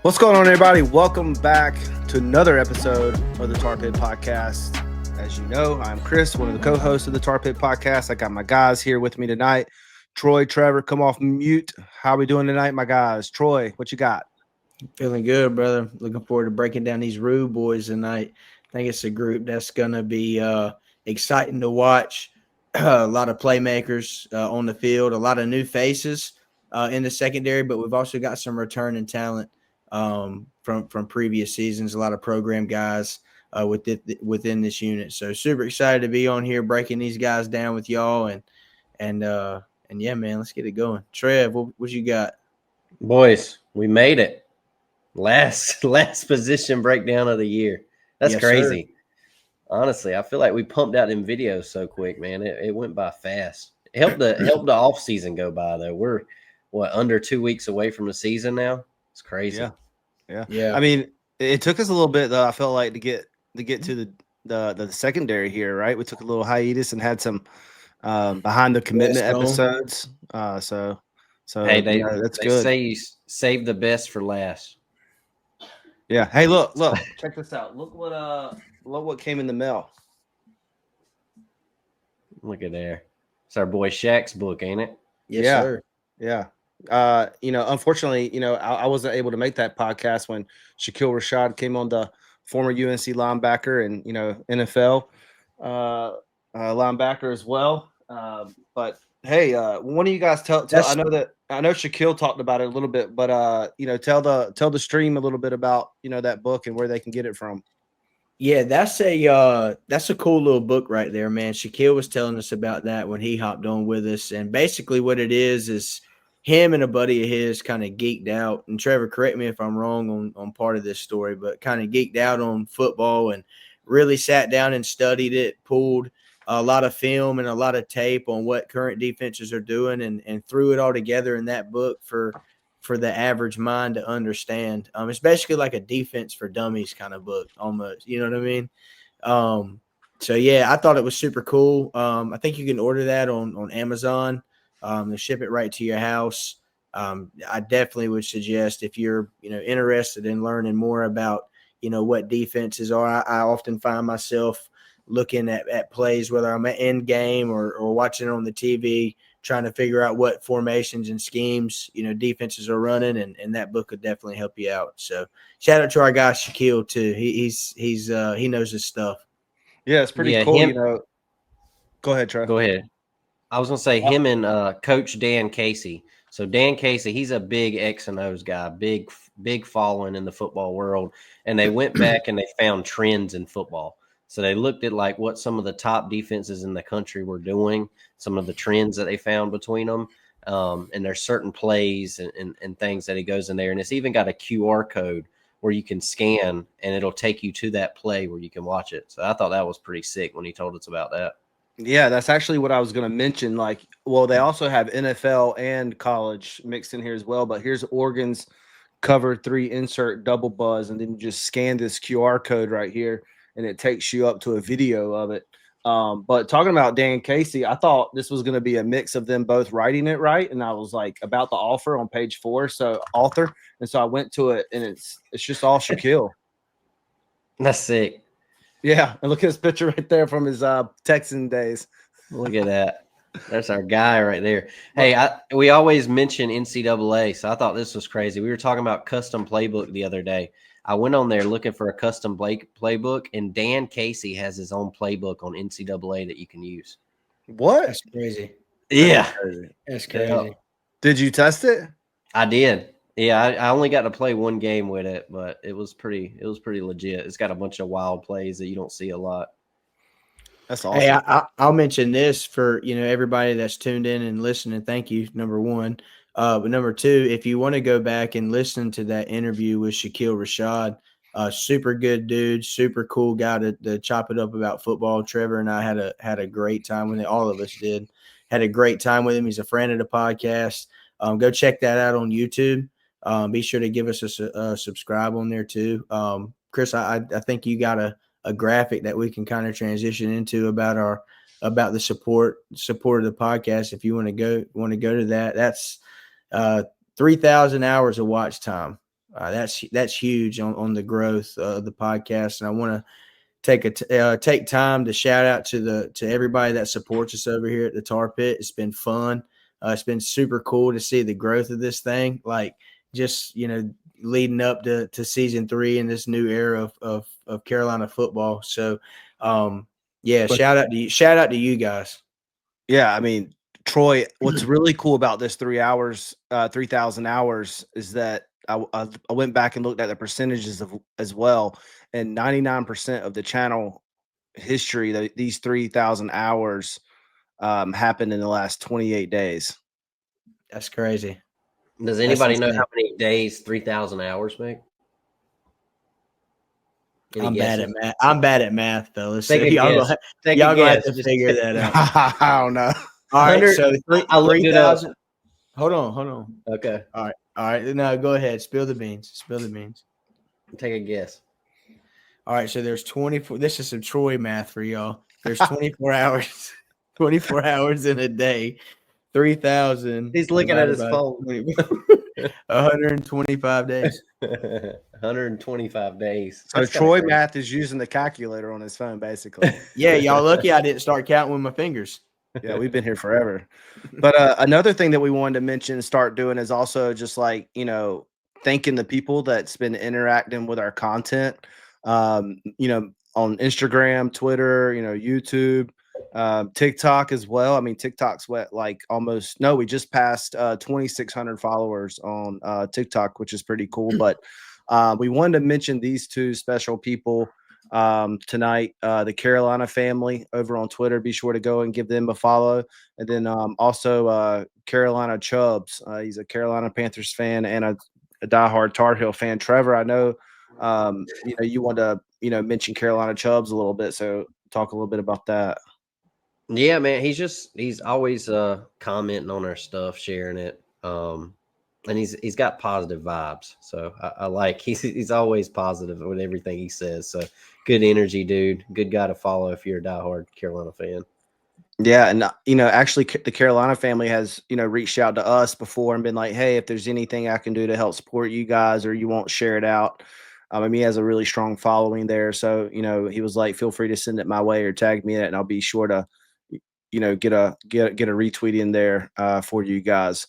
What's going on, everybody? Welcome back to another episode of the Tar Pit Podcast. As you know, I'm Chris, one of the co-hosts of the Tar Pit Podcast. I got my guys here with me tonight. Troy, Trevor, come off mute. How we doing tonight, my guys? Troy, what you got? Feeling good, brother. Looking forward to breaking down these Rude boys tonight. I think it's a group that's going to be exciting to watch. A lot of playmakers on the field, a lot of new faces in the secondary, but we've also got some returning talent from previous seasons. A lot of program guys within this unit. So super excited to be on here breaking these guys down with y'all and yeah, man, let's get it going. Trev, what you got? Boys, we made it. Last position breakdown of the year. That's Yes, crazy. sir. Honestly, I feel like we pumped out them videos so quick, man. It went by fast. It helped the off season go by though. We're under 2 weeks away from the season now. It's crazy. Yeah. I mean, it took us a little bit though. I felt like to get to the secondary here, right? We took a little hiatus and had some behind the commitment episodes. So hey, that's they good. say you save the best for last. Yeah. Hey, look, check this out. Look what came in the mail. Look at there. It's our boy Shaq's book, ain't it? Yes, Yeah. sir. Yeah. Unfortunately, I wasn't able to make that podcast when Shaquille Rashad came on, the former UNC linebacker and, NFL linebacker as well. But hey, one of you guys tell I know Shaquille talked about it a little bit, but tell the stream a little bit about, that book and where they can get it from. Yeah, that's a cool little book right there, man. Shaquille was telling us about that when he hopped on with us, and basically what it is him and a buddy of his kind of geeked out. And Trevor, correct me if I'm wrong on part of this story, but kind of geeked out on football and really sat down and studied it, pulled a lot of film and a lot of tape on what current defenses are doing, and threw it all together in that book for the average mind to understand. It's basically like a defense for dummies kind of book almost. You know what I mean? So yeah, I thought it was super cool. I think you can order that on Amazon. They ship it right to your house. I definitely would suggest if you're interested in learning more about what defenses are. I often find myself looking at plays, whether I'm in game or watching it on the TV, trying to figure out what formations and schemes, defenses are running, and that book could definitely help you out. So shout out to our guy Shaquille too. He knows his stuff. Yeah, it's pretty cool. Go ahead, Trey. Go ahead. I was gonna say him and Coach Dan Casey. So Dan Casey, he's a big X and O's guy, big following in the football world. And they went back and they found trends in football. So they looked at like what some of the top defenses in the country were doing, some of the trends that they found between them. And there's certain plays and things that he goes in there. And it's even got a QR code where you can scan and it'll take you to that play where you can watch it. So I thought that was pretty sick when he told us about that. Yeah, that's actually what I was going to mention. They also have NFL and college mixed in here as well. But here's Oregon's cover 3 insert double buzz, and then you just scan this QR code right here, and it takes you up to a video of it. But talking about Dan Casey, I thought this was going to be a mix of them both writing it right, and I was like about the offer on page 4, so author, and so I went to it, and it's just all Shaquille. That's sick. Yeah, and look at his picture right there from his Texan days. Look at that. That's our guy right there. Hey, we always mention NCAA, so I thought this was crazy. We were talking about custom playbook the other day. I went on there looking for a custom playbook, and Dan Casey has his own playbook on NCAA that you can use. What? That's crazy. Yeah. That's crazy. Yeah. Did you test it? I did. Yeah, I only got to play one game with it, but it was pretty legit. It's got a bunch of wild plays that you don't see a lot. That's awesome. Hey, I'll mention this for everybody that's tuned in and listening. Thank you, number one. But number two, if you want to go back and listen to that interview with Shaquille Rashad, super good dude, super cool guy to chop it up about football. Trevor and I had a great time with it. All of us did. Had a great time with him. He's a friend of the podcast. Go check that out on YouTube. Be sure to give us a subscribe on there too. Chris, I think you got a graphic that we can kind of transition into about the support of the podcast. If you want to go to that, that's 3,000 hours of watch time. That's huge on the growth of the podcast, and I want to take time to shout out to everybody that supports us over here at the Tar Pit. It's been fun. It's been super cool to see the growth of this thing. Like just leading up to season 3 in this new era of Carolina football. So shout out to you guys. Yeah, I mean, Troy, what's really cool about this 3,000 hours is that I went back and looked at the percentages as well, and 99% of the channel history, these 3,000 hours happened in the last 28 days. That's crazy. Does anybody know how many days 3,000 hours make? I'm bad at math. I'm bad at math, fellas. So y'all gonna have to figure that out. I don't know. All right, so 3,000. Hold on. Okay. All right. No, go ahead. Spill the beans. Take a guess. All right, so there's 24. This is some Troy math for y'all. There's 24 hours. 24 hours in a day. 3,000. He's looking at his phone. 125 days. 125 days. So Troy math is using the calculator on his phone, basically. Yeah, y'all lucky I didn't start counting with my fingers. Yeah, we've been here forever. But another thing that we wanted to mention and start doing is also just like, thanking the people that's been interacting with our content, on Instagram, Twitter, YouTube, TikTok as well. I mean, TikTok's we just passed 2,600 followers on TikTok, which is pretty cool. But we wanted to mention these two special people tonight, the Carolina family over on Twitter. Be sure to go and give them a follow. And then also Carolina Chubbs. He's a Carolina Panthers fan and a diehard Tar Heel fan. Trevor, I know you want to mention Carolina Chubbs a little bit, so talk a little bit about that. Yeah, man, he's always commenting on our stuff, sharing it, and he's got positive vibes. So I like he's always positive with everything he says. So good energy, dude. Good guy to follow if you're a diehard Carolina fan. Yeah, and actually, the Carolina family has reached out to us before and been like, "Hey, if there's anything I can do to help support you guys, or you won't share it out." He has a really strong following there, so he was like, "Feel free to send it my way or tag me in it, and I'll be sure to get a retweet in there for you guys."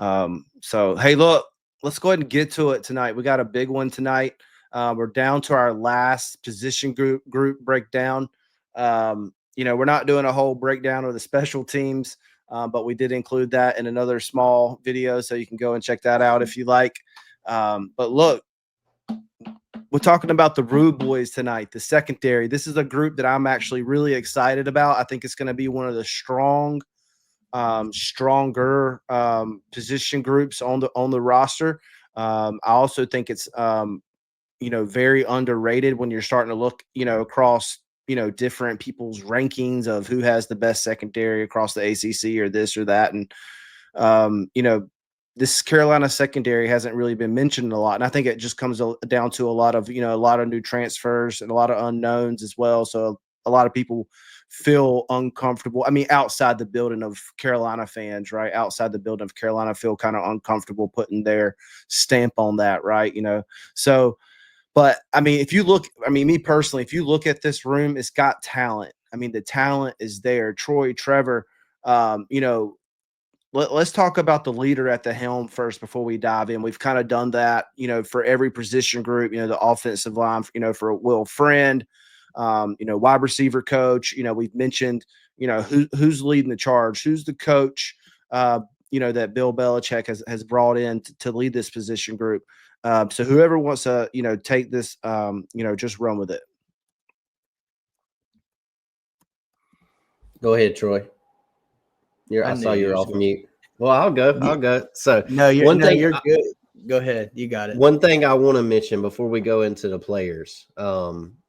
So hey, look, let's go ahead and get to it tonight. We got a big one tonight. We're down to our last position group breakdown. We're not doing a whole breakdown of the special teams, but we did include that in another small video, so you can go and check that out if you like. But look, we're talking about the Rude Boys tonight, the secondary. This is a group that I'm actually really excited about. I think it's going to be one of the stronger position groups on the roster. I also think it's very underrated when you're starting to look across different people's rankings of who has the best secondary across the ACC or this or that, and this Carolina secondary hasn't really been mentioned a lot, and I think it just comes down to a lot of new transfers and a lot of unknowns as well. So a lot of people feel uncomfortable. I mean, outside the building of Carolina fans, right? Outside the building of Carolina feel kind of uncomfortable putting their stamp on that, right? So, but I mean, me personally, if you look at this room, it's got talent. I mean, the talent is there. Troy, Trevor, let's talk about the leader at the helm first before we dive in. We've kind of done that, for every position group, the offensive line, for Will Friend, wide receiver coach, we've mentioned, who's leading the charge, who's the coach, that Bill Belichick has brought in to lead this position group. So whoever wants to, take this, just run with it. Go ahead, Troy. I saw you were off mute. Well, I'll go. So you're good. Go ahead. You got it. One thing I want to mention before we go into the players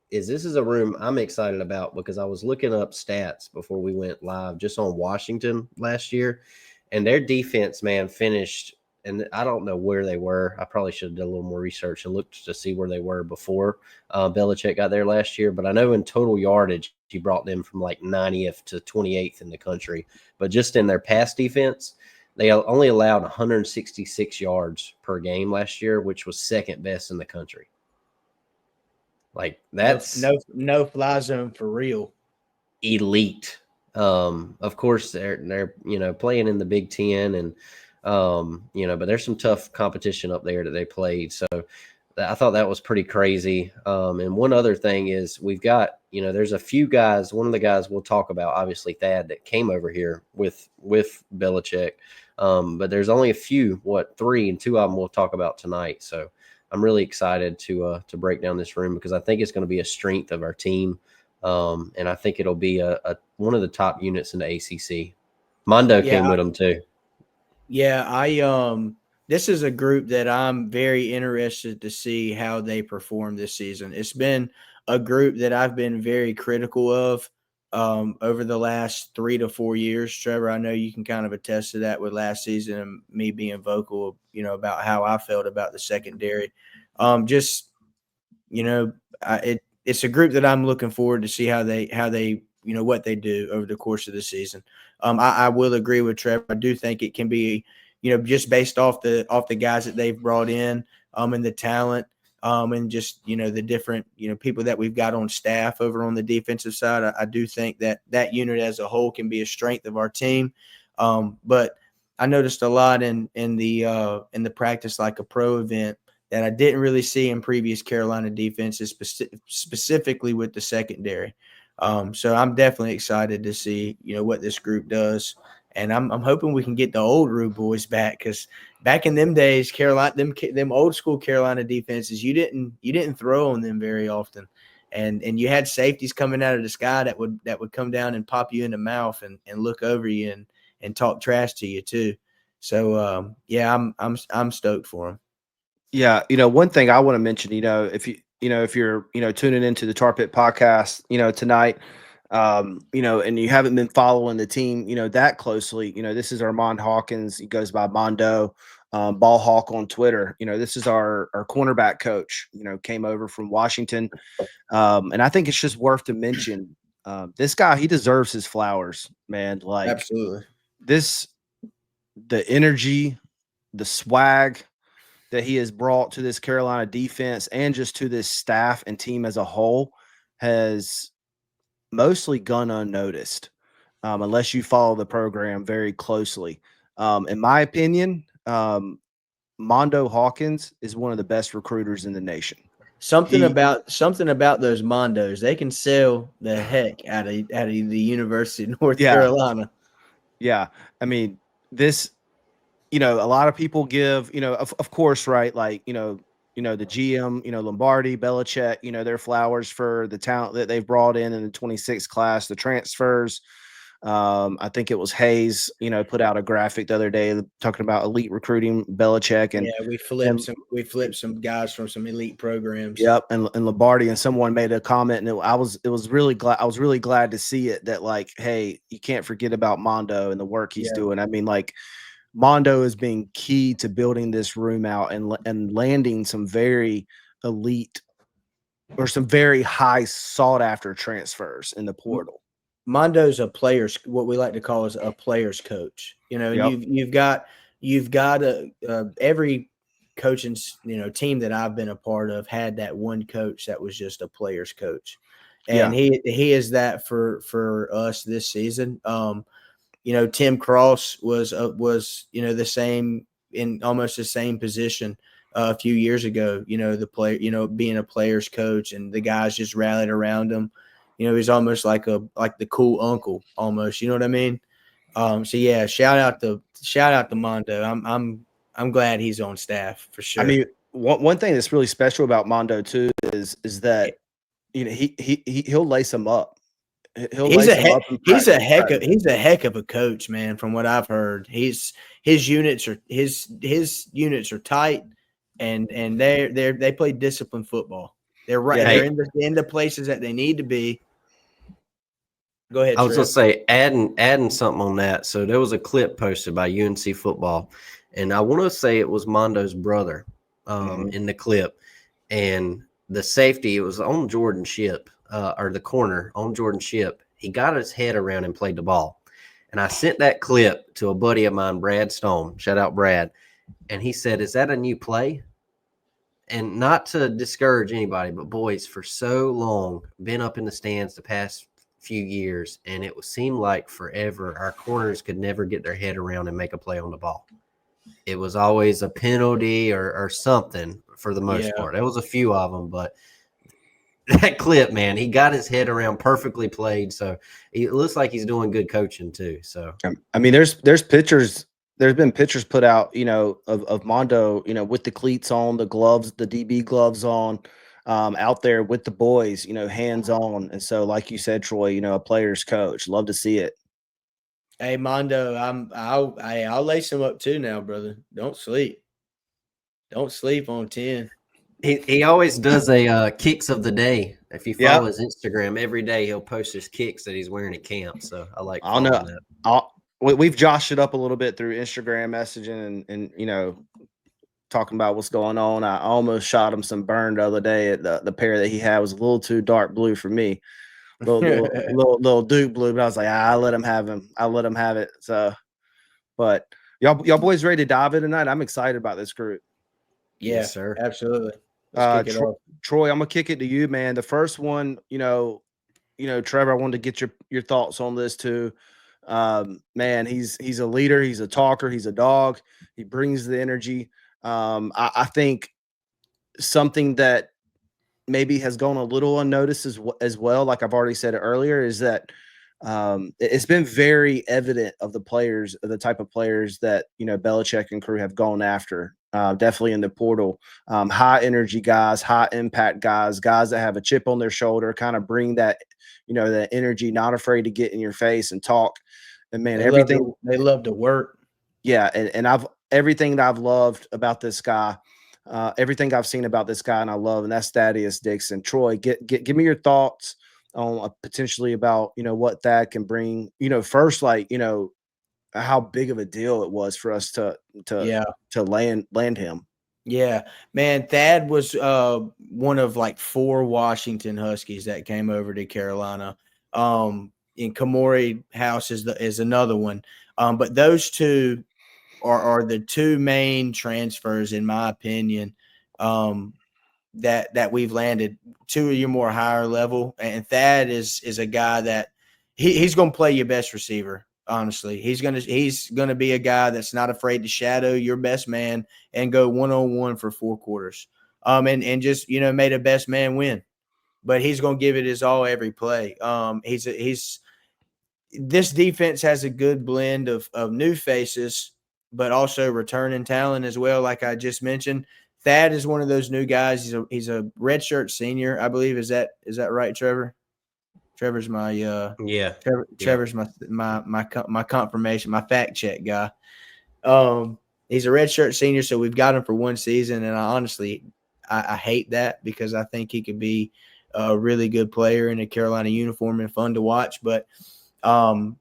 is this is a room I'm excited about because I was looking up stats before we went live just on Washington last year, and their defense, man, finished, and I don't know where they were. I probably should have done a little more research and looked to see where they were before Belichick got there last year. But I know in total yardage, he brought them from like 90th to 28th in the country. But just in their pass defense, They only allowed 166 yards per game last year, which was second best in the country. Like that's No fly zone for real. elite. Of course they're playing in the Big Ten, and but there's some tough competition up there that they played. So I thought that was pretty crazy. And one other thing is we've got there's a few guys. One of the guys we'll talk about, obviously Thad, that came over here with Belichick. But there's only a few, 3, and 2 of them we'll talk about tonight. So I'm really excited to break down this room because I think it's going to be a strength of our team. And I think it'll be a one of the top units in the ACC. Mondo came with them too. Yeah, this is a group that I'm very interested to see how they perform this season. It's been a group that I've been very critical of over the last 3 to 4 years. Trevor, I know you can kind of attest to that with last season and me being vocal, about how I felt about the secondary. It's a group that I'm looking forward to see how they what they do over the course of the season. I will agree with Trevor. I do think it can be, just based off the guys that they've brought in, and the talent, and just, the different, people that we've got on staff over on the defensive side. I do think that unit as a whole can be a strength of our team. But I noticed a lot in the practice like a pro event that I didn't really see in previous Carolina defenses, specifically with the secondary. So I'm definitely excited to see, what this group does. And I'm hoping we can get the old Rube boys back, because back in them days, Carolina, them old school Carolina defenses, you didn't throw on them very often. And you had safeties coming out of the sky that would come down and pop you in the mouth and look over you and talk trash to you too. So I'm stoked for them. Yeah, one thing I want to mention, if you're tuning into the Tar Pit podcast, tonight, and you haven't been following the team, that closely, this is Armand Hawkins. He goes by Mondo, Ball Hawk on Twitter. This is our cornerback coach. Came over from Washington, and I think it's just worth to mention this guy. He deserves his flowers, man. Like, absolutely, the energy, the swag that he has brought to this Carolina defense and just to this staff and team as a whole has mostly gone unnoticed, unless you follow the program very closely. In my opinion, Mondo Hawkins is one of the best recruiters in the nation. Something about those Mondos, they can sell the heck out of the University of North Carolina. Yeah, I mean, this, a lot of people give, of course, right, like, the GM, Lombardi, Belichick, their flowers for the talent that they've brought in the 26th class, the transfers. I think it was Hayes, put out a graphic the other day talking about elite recruiting, Belichick, and we flipped some guys from some elite programs. Yep, and Lombardi, and someone made a comment, and I was really glad to see it, that like, hey, you can't forget about Mondo and the work he's doing. I mean, like, Mondo is being key to building this room out and landing some very elite or some very high sought after transfers in the portal. Mondo's what we like to call is a player's coach. You've got every coaching team that I've been a part of had that one coach that was just a player's coach, and he is that for us this season. Tim Cross was the same, in almost the same position a few years ago. The player, being a player's coach, and the guys just rallied around him. He's almost like the cool uncle, almost. You know what I mean? So yeah, shout out to Mondo. I'm glad he's on staff for sure. I mean, one thing that's really special about Mondo too is that he'll lace them up. He's a heck of a coach, man. From what I've heard, his units are tight, and they play disciplined football. They're right. They're in the places that they need to be. Go ahead. I was going to say, adding something on that. So there was a clip posted by UNC football, and I want to say it was Mondo's brother in the clip, and the safety, it was on Jordan Ship, or the corner on Jordan Ship. He got his head around and played the ball. And I sent that clip to a buddy of mine, Brad Stone. Shout out Brad. And he said, "Is that a new play?" And not to discourage anybody, but boys, for so long, been up in the stands the past few years, and it seemed like forever our corners could never get their head around and make a play on the ball. It was always a penalty or something for the most part. There was a few of them, but that clip, man, he got his head around, perfectly played. So it looks like he's doing good coaching too. So I mean, there's pictures. There's been pictures put out, of Mondo, with the cleats on, the gloves, the DB gloves on, out there with the boys, hands on. And so, like you said, Troy, a player's coach. Love to see it. Hey Mondo, I'll lace him up too now, brother. Don't sleep. Don't sleep on 10. he always does a kicks of the day. If you Yeah. follow his Instagram, every day he'll post his kicks that he's wearing at camp. So I like I'll know. following that. We've joshed it up a little bit through Instagram messaging and talking about what's going on. I almost shot him some burn the other day. At the pair that he had was a little too dark blue for me. Little Duke blue, but I was like, I let him have him. I let him have it. So, but y'all boys ready to dive in tonight? I'm excited about this group. Yeah, Yes, sir. Absolutely. Let's kick it off. Troy, I'm gonna kick it to you, man. The first one, Trevor, I wanted to get your thoughts on this too. Man, he's a leader, he's a talker, he's a dog, he brings the energy. I think something that maybe has gone a little unnoticed as well, like I've already said it earlier, is that it's been very evident of the type of players that Belichick and crew have gone after. Definitely in the portal, high energy guys, high impact guys that have a chip on their shoulder, kind of bring that that energy, not afraid to get in your face and talk. And man, they love to work. Yeah, and everything that I've loved about this guy. Everything I've seen about this guy and I love, and that's Thaddeus Dixon. Troy, give me your thoughts on potentially about what Thad can bring. First, how big of a deal it was for us to land him. Yeah, man, Thad was one of like 4 Washington Huskies that came over to Carolina. In Kamori House is another one. But those two are the 2 main transfers, in my opinion, that we've landed. 2 of your more higher level, and Thad is a guy that he's going to play your best receiver. Honestly, he's gonna be a guy that's not afraid to shadow your best man and go 1-on-1 for 4 quarters. And just made a best man win. But he's gonna give it his all every play. This defense has a good blend of new faces, but also returning talent as well. Like I just mentioned, Thad is one of those new guys. He's a redshirt senior, I believe. Is that right, Trevor? Trevor's my Trevor's my confirmation, my fact check guy. He's a redshirt senior, so we've got him for 1 season, and I hate that because I think he could be a really good player in a Carolina uniform and fun to watch. But and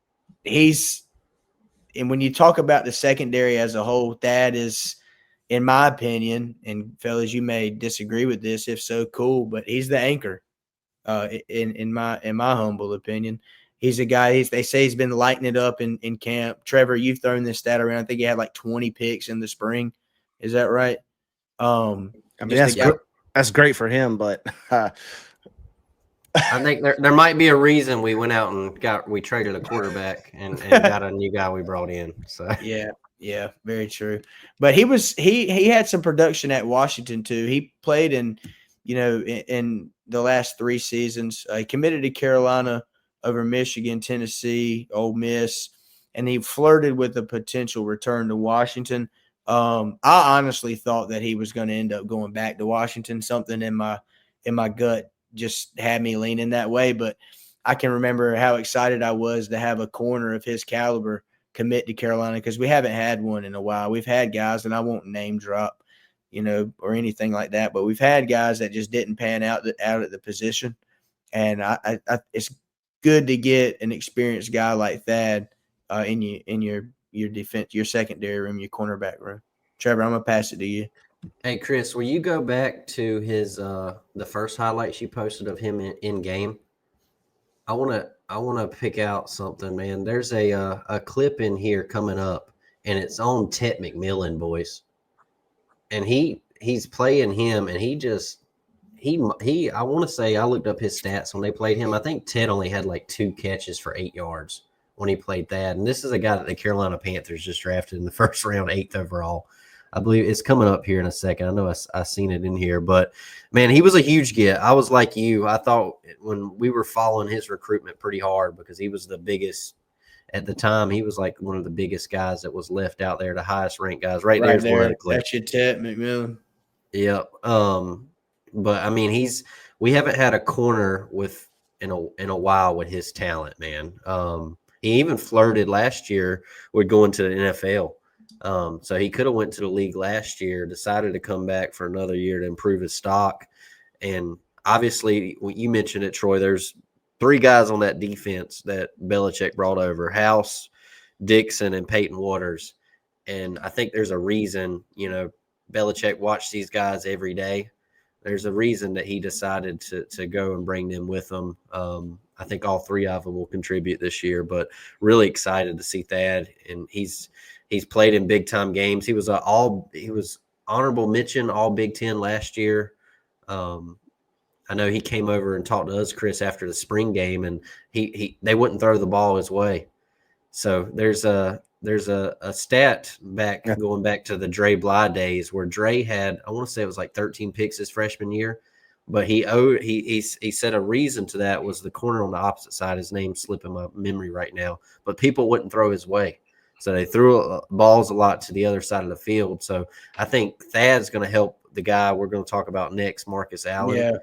when you talk about the secondary as a whole, Thad is, in my opinion, and fellas, you may disagree with this. If so, cool, but he's the anchor. In my humble opinion, he's a guy. They say he's been lighting it up in camp. Trevor, you've thrown this stat around. I think he had like 20 picks in the spring. Is that right? I mean, that's great for him, but I think there might be a reason we went out and we traded a quarterback and got a new guy we brought in. So yeah, very true. But he had some production at Washington too. He played in the last 3 seasons. He committed to Carolina over Michigan, Tennessee, Ole Miss, and he flirted with a potential return to Washington. I honestly thought that he was going to end up going back to Washington. Something in my gut just had me leaning that way, but I can remember how excited I was to have a corner of his caliber commit to Carolina because we haven't had one in a while. We've had guys, and I won't name drop, or anything like that. But we've had guys that just didn't pan out at the position, and I it's good to get an experienced guy like Thad in your defense, your secondary room, your cornerback room. Trevor, I'm gonna pass it to you. Hey Chris, will you go back to his the first highlights you posted of him in game? I want I want to pick out something, man. There's a clip in here coming up, and it's on Tet McMillan, boys. And he's playing him, and he I want to say I looked up his stats when they played him. I think Ted only had like 2 catches for 8 yards when he played that. And this is a guy that the Carolina Panthers just drafted in the first round, 8th overall. I believe it's coming up here in a second. I know I seen it in here, but man, he was a huge get. I was like you. I thought when we were following his recruitment pretty hard because he was the biggest at the time. He was like one of the biggest guys that was left out there, the highest ranked guys. Right there's one of the clips. That's your Tet McMillan. Yep. But I mean, we haven't had a corner in a while with his talent, man. He even flirted last year with going to the NFL. So he could have went to the league last year, decided to come back for another year to improve his stock. And obviously, when you mentioned it, Troy, there's 3 guys on that defense that Belichick brought over: House, Dixon, and Peyton Waters. And I think there's a reason, Belichick watched these guys every day. There's a reason that he decided to go and bring them with him. I think all 3 of them will contribute this year, but really excited to see Thad. And he's played in big time games. He was honorable mention all Big Ten last year. I know he came over and talked to us, Chris, after the spring game, and they wouldn't throw the ball his way. So there's a stat going back to the Dre Bly days where Dre had, I want to say it was like 13 picks his freshman year, but he said a reason to that was the corner on the opposite side. His name's slipping my memory right now, but people wouldn't throw his way. So they threw balls a lot to the other side of the field. So I think Thad's going to help the guy we're going to talk about next, Marcus Allen,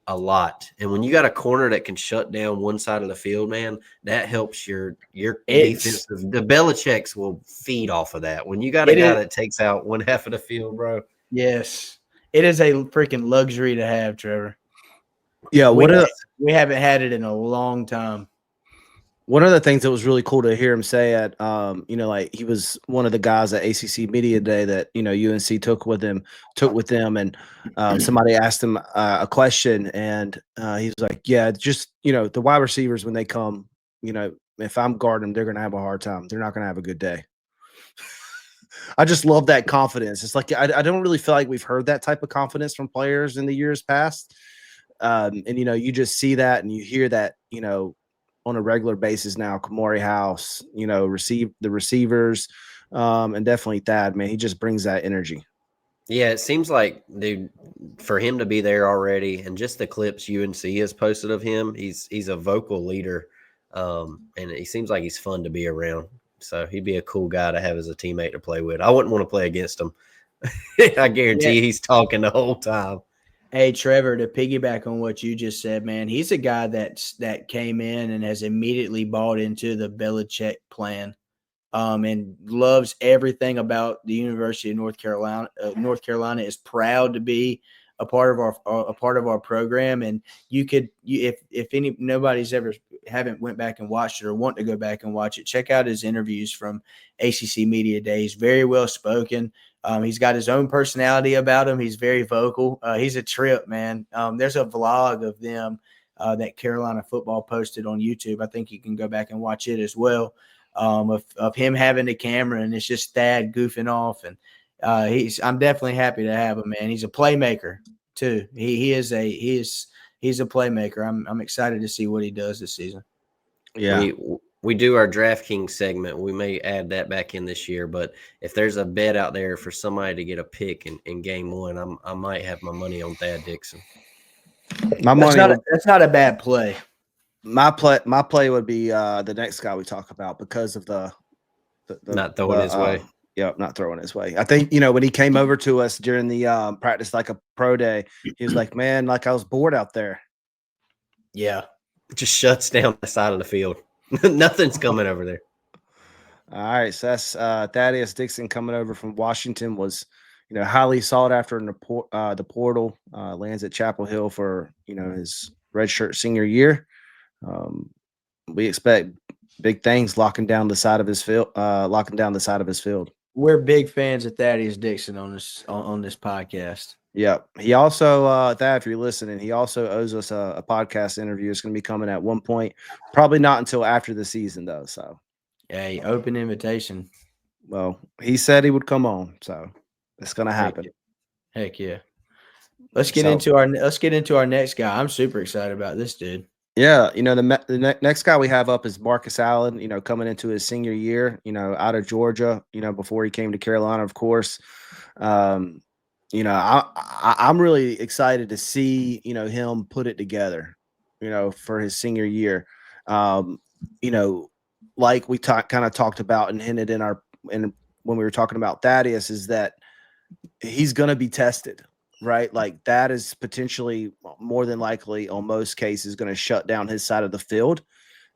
a lot. And when you got a corner that can shut down one side of the field, man, that helps your defensive. The Belichicks will feed off of that. When you got a guy that takes out one half of the field, bro. Yes. It is a freaking luxury to have, Trevor. Yeah, we haven't had it in a long time. One of the things that was really cool to hear him say at, like he was one of the guys at ACC Media Day that, UNC took with them. And somebody asked him a question and he's like, yeah, just, the wide receivers, when they come, if I'm guarding them, they're going to have a hard time. They're not going to have a good day. I just love that confidence. It's like, I don't really feel like we've heard that type of confidence from players in the years past. And, you just see that and you hear that, on a regular basis now. Kamari House, receive the receivers, and definitely Thad, man. He just brings that energy. Yeah, it seems like, dude, for him to be there already, and just the clips UNC has posted of him, he's a vocal leader, and he seems like he's fun to be around. So he'd be a cool guy to have as a teammate to play with. I wouldn't want to play against him. I guarantee he's talking the whole time. Hey, Trevor, to piggyback on what you just said, man, he's a guy that came in and has immediately bought into the Belichick plan, and loves everything about the University of North Carolina. North Carolina is proud to be a part of our program, and if nobody's ever haven't went back and watched it or want to go back and watch it, check out his interviews from ACC Media Days. Very well spoken. He's got his own personality about him. He's very vocal. He's a trip, man. There's a vlog of them that Carolina football posted on YouTube. I think you can go back and watch it as well, of him having the camera, and it's just Thad goofing off. And I'm definitely happy to have him, man. He's a playmaker too. He's a playmaker. I'm excited to see what he does this season. Yeah. We do our DraftKings segment. We may add that back in this year, but if there's a bet out there for somebody to get a pick in game 1, I might have my money on Thad Dixon. That's not a bad play. My play would be the next guy we talk about because of the not throwing his way. Yeah, not throwing his way. I think, when he came over to us during the practice like a pro day, he was like, man, like I was bored out there. Yeah. Just shuts down the side of the field. Nothing's coming over there. All right, so that's Thaddeus Dixon coming over from Washington. Was highly sought after in the portal. Lands at Chapel Hill for his redshirt senior year. We expect big things locking down the side of his field. We're big fans of Thaddeus Dixon on this podcast. Yeah. He also, Thad, if you're listening, he also owes us a podcast interview. It's going to be coming at one point, probably not until after the season, though. So, Hey, open invitation. well, he said he would come on. So, it's going to happen. Heck yeah. Let's get So, into our next guy. I'm super excited about this dude. yeah, next guy we have up is Marcus Allen, coming into his senior year, out of Georgia, before he came to Carolina, of course. Um, I'm really excited to see, him put it together, for his senior year. Um, you know, like we kind of talked about and hinted in when we were talking about Thaddeus, is that he's going to be tested, right? Like that is potentially more than likely on most cases going to shut down his side of the field.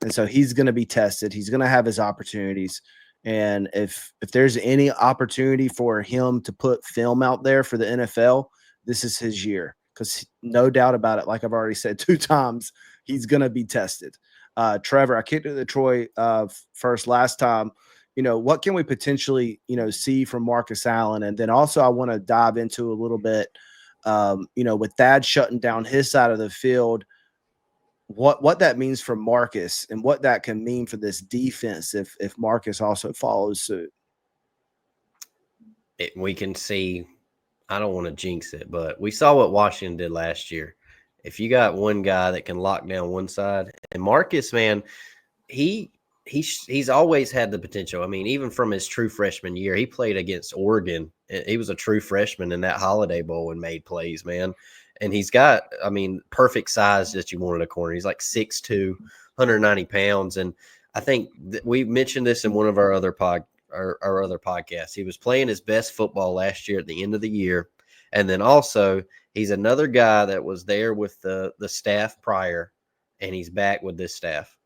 And so he's going to be tested. He's going to have his opportunities. And if there's any opportunity for him to put film out there for the NFL, this is his year, because no doubt about it, like I've already said 2 times, he's going to be tested. Trevor, I kicked it to Troy first last time. What can we potentially, see from Marcus Allen? And then also I want to dive into a little bit, with Thad shutting down his side of the field, what that means for Marcus and what that can mean for this defense if Marcus also follows suit. We can see, I don't want to jinx it, but we saw what Washington did last year. If you got one guy that can lock down one side, and Marcus, man, he's always had the potential. I mean, even from his true freshman year, he played against Oregon. He was a true freshman in that Holiday Bowl and made plays, man. And he's got, I mean, perfect size that you want in a corner. He's like 6'2", 190 pounds. And I think we mentioned this in one of our other our other podcasts. He was playing his best football last year at the end of the year. And then also he's another guy that was there with the staff prior, and he's back with this staff.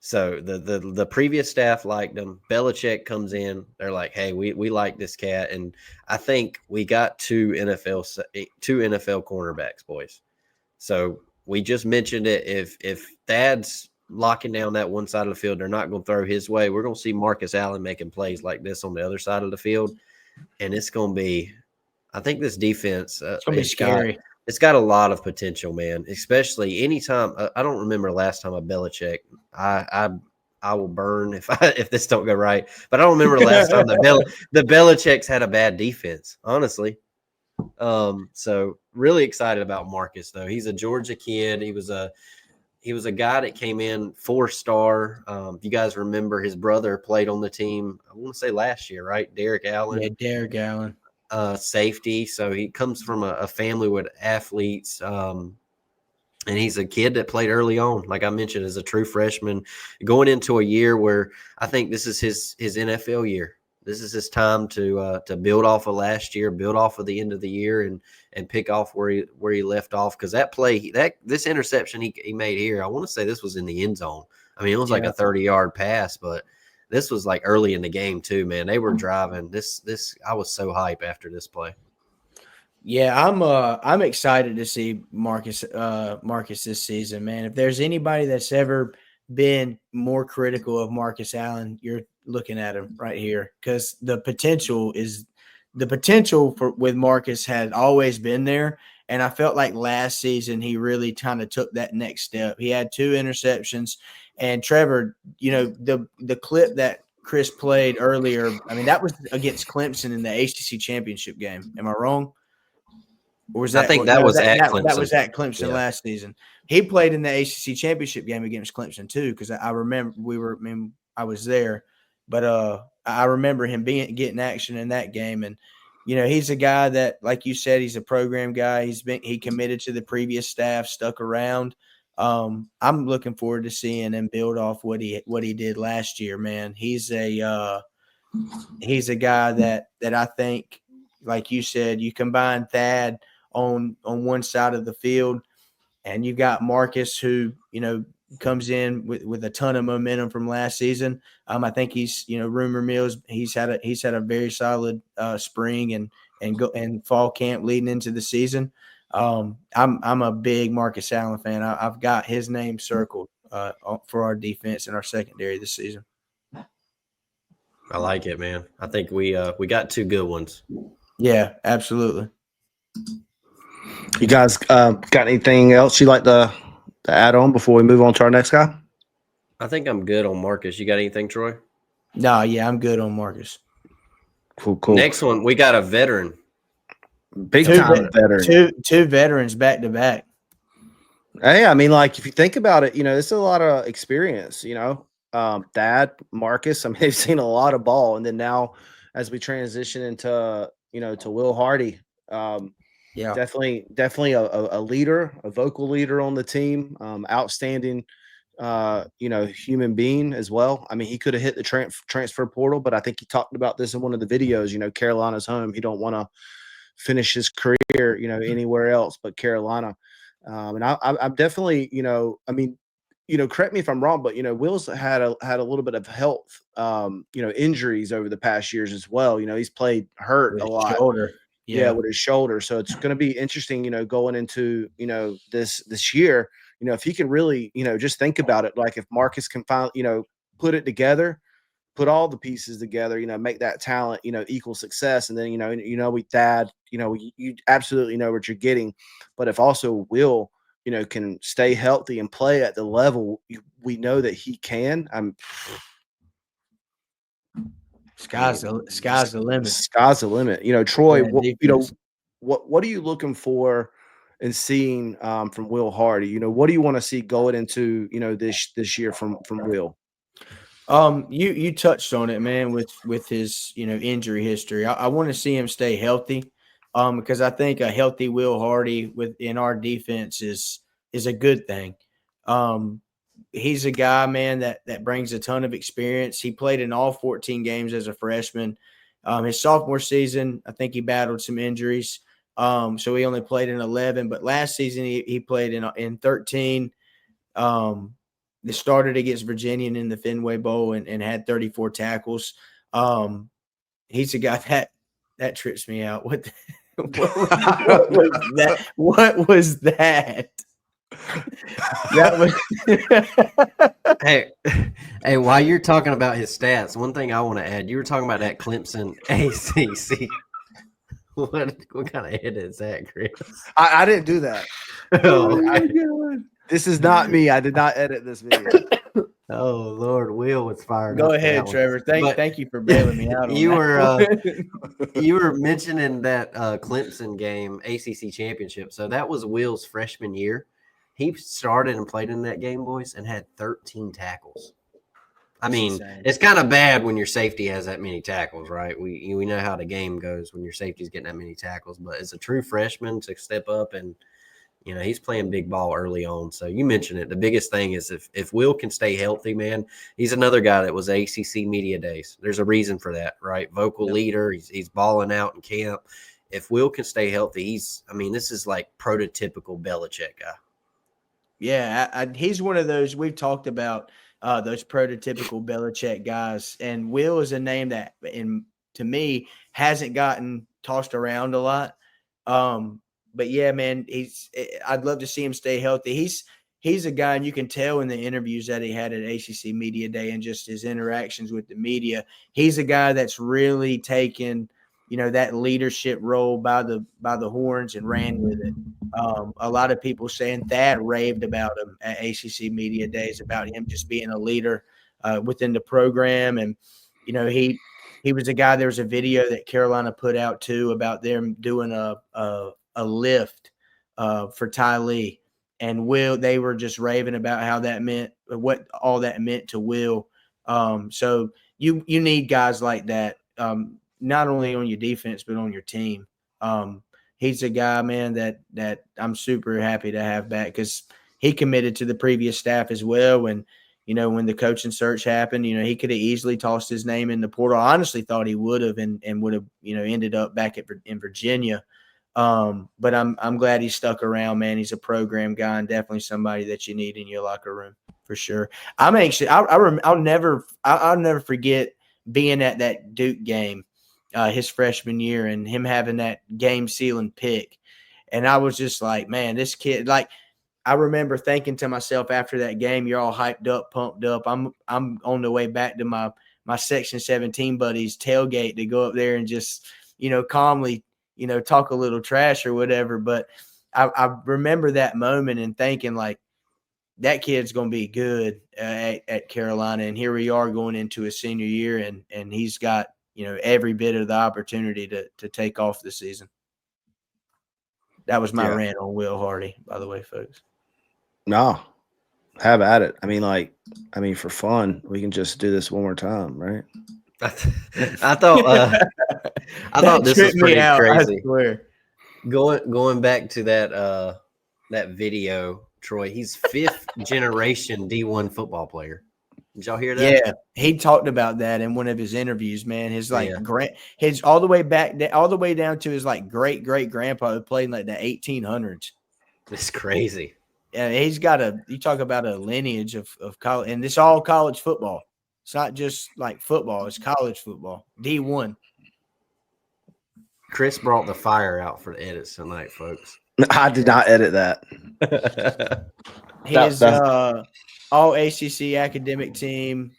So the previous staff liked him. Belichick comes in. They're like, hey, we like this cat. And I think we got two NFL cornerbacks, boys. So we just mentioned it. If Thad's locking down that one side of the field, they're not going to throw his way. We're going to see Marcus Allen making plays like this on the other side of the field. And it's going to be, I think this defense, It's gonna be scary. It's got a lot of potential, man. Especially anytime. I don't remember last time a Belichick. I will burn if this don't go right. But I don't remember the last time the Belichicks had a bad defense. Honestly, so really excited about Marcus though. He's a Georgia kid. He was a guy that came in 4-star. If you guys remember, his brother played on the team. I want to say last year, right? Derek Allen. Yeah, Derek Allen. Safety. So he comes from a family with athletes. And he's a kid that played early on, like I mentioned, as a true freshman, going into a year where I think this is his NFL year. This is his time to build off of last year, build off of the end of the year, and pick off where he left off. Because this interception he made here, I want to say this was in the end zone. I mean, it was like a 30-yard pass, but this was like early in the game too, man. They were driving. This I was so hype after this play. Yeah, I'm excited to see Marcus this season, man. If there's anybody that's ever been more critical of Marcus Allen, you're looking at him right here, because the potential with Marcus had always been there. And I felt like last season he really kind of took that next step. He had 2 interceptions. And Trevor, the clip that Chris played earlier, I mean, that was against Clemson in the ACC championship game. Am I wrong? Or was that? I think that was at Clemson. That was at Clemson last season. He played in the ACC championship game against Clemson too, because I remember I was there, but I remember him getting action in that game. And he's a guy that, like you said, he's a program guy. He committed to the previous staff, stuck around. I'm looking forward to seeing him build off what he did last year. Man, he's a guy that I think, like you said, you combine Thad on one side of the field, and you got Marcus, who comes in with a ton of momentum from last season. I think he's rumor mills he's had a very solid spring and fall camp leading into the season. I'm a big Marcus Allen fan. I've got his name circled for our defense and our secondary this season. I like it, man. I think we got 2 good ones. Yeah, absolutely. You guys got anything else you'd like to add on before we move on to our next guy? I think I'm good on Marcus. You got anything, Troy? No, yeah, I'm good on Marcus. Cool. Next one, we got a veteran. Big time veteran. Two veterans back to back. Hey, I mean, like if you think about it, it's a lot of experience. Dad, Marcus. I mean, they've seen a lot of ball, and then now as we transition into to Will Hardy, Yeah. definitely a leader, a vocal leader on the team, outstanding, human being as well. I mean, he could have hit the transfer portal, but I think he talked about this in one of the videos. Carolina's home. He don't want to finish his career, anywhere else but Carolina. And I'm definitely, I mean, correct me if I'm wrong, but Will's had a little bit of health, injuries over the past years as well. He's played hurt a lot. Shoulder. Yeah, with his shoulder. So it's going to be interesting, going into, this year, if he can really, just think about it. Like if Marcus can finally, put it together, put all the pieces together, make that talent, equal success. And then, with Dad, you absolutely know what you're getting. But if also Will, can stay healthy and play at the level we know that he can, Sky's the limit. Sky's the limit. Troy, Yeah, what are you looking for and seeing from Will Hardy? What do you want to see going into this year from Will? You touched on it, man, with his injury history. I want to see him stay healthy, because I think a healthy Will Hardy within our defense is a good thing. He's a guy, man, that brings a ton of experience. He played in all 14 games as a freshman. His sophomore season, I think he battled some injuries, so he only played in 11. But last season he played in 13. They started against Virginia in the Fenway Bowl and had 34 tackles. He's a guy that trips me out. What was that? What was that? That was Hey, while you're talking about his stats, one thing I want to add, you were talking about that Clemson ACC. What kind of edit is that, Chris? I didn't do that. Oh, okay. This is not me. I did not edit this video. Oh Lord, Will was fired. Go ahead, Trevor. Thank you for bailing me out. You were mentioning that Clemson game, ACC championship. So that was Will's freshman year. He started and played in that game, boys, and had 13 tackles. I mean, it's kind of bad when your safety has that many tackles, right? We know how the game goes when your safety's getting that many tackles. But as a true freshman to step up and he's playing big ball early on. So you mentioned it. The biggest thing is if Will can stay healthy, man, he's another guy that was ACC media days. There's a reason for that, right? Vocal leader. He's balling out in camp. If Will can stay healthy, this is like prototypical Belichick guy. Yeah, he's one of those we've talked about, those prototypical Belichick guys. And Will is a name that, to me, hasn't gotten tossed around a lot. But yeah, man, I'd love to see him stay healthy. He's a guy, and you can tell in the interviews that he had at ACC Media Day and just his interactions with the media. He's a guy that's really taken, that leadership role by the horns and ran with it. A lot of people saying Thad raved about him at ACC Media Days about him just being a leader within the program, and he was a guy. There was a video that Carolina put out too about them doing a lift for Ty Lee and Will. They were just raving about how that meant, what all that meant to Will. So you need guys like that, not only on your defense but on your team. He's a guy, man, that I'm super happy to have back because he committed to the previous staff as well. And when the coaching search happened, he could have easily tossed his name in the portal. I honestly thought he would have and would have ended up back in Virginia. But I'm glad he stuck around, man. He's a program guy and definitely somebody that you need in your locker room for sure. I'm anxious. I'll never forget being at that Duke game, his freshman year, and him having that game sealing pick. And I was just like, man, this kid, like, I remember thinking to myself after that game, you're all hyped up, pumped up. I'm on the way back to my Section 17 buddies tailgate to go up there and just, calmly talk a little trash or whatever. But I remember that moment and thinking like, that kid's going to be good at Carolina. And here we are going into his senior year, and he's got, every bit of the opportunity to take off this season. That was my rant on Will Hardy, by the way, folks. No, have at it. I mean, for fun, we can just do this one more time, right? I thought this was pretty crazy. I swear. Going back to that video, Troy, he's 5th generation D1 football player. Did y'all hear that? Yeah, he talked about that in one of his interviews. Man, his his all the way down to his like great grandpa who played in like the 1800s. It's crazy. Yeah, he's got you talk about a lineage of college, and it's all college football. It's not just like football; it's college football, D1. Chris brought the fire out for the edits tonight, folks. I did not edit that. His all ACC academic team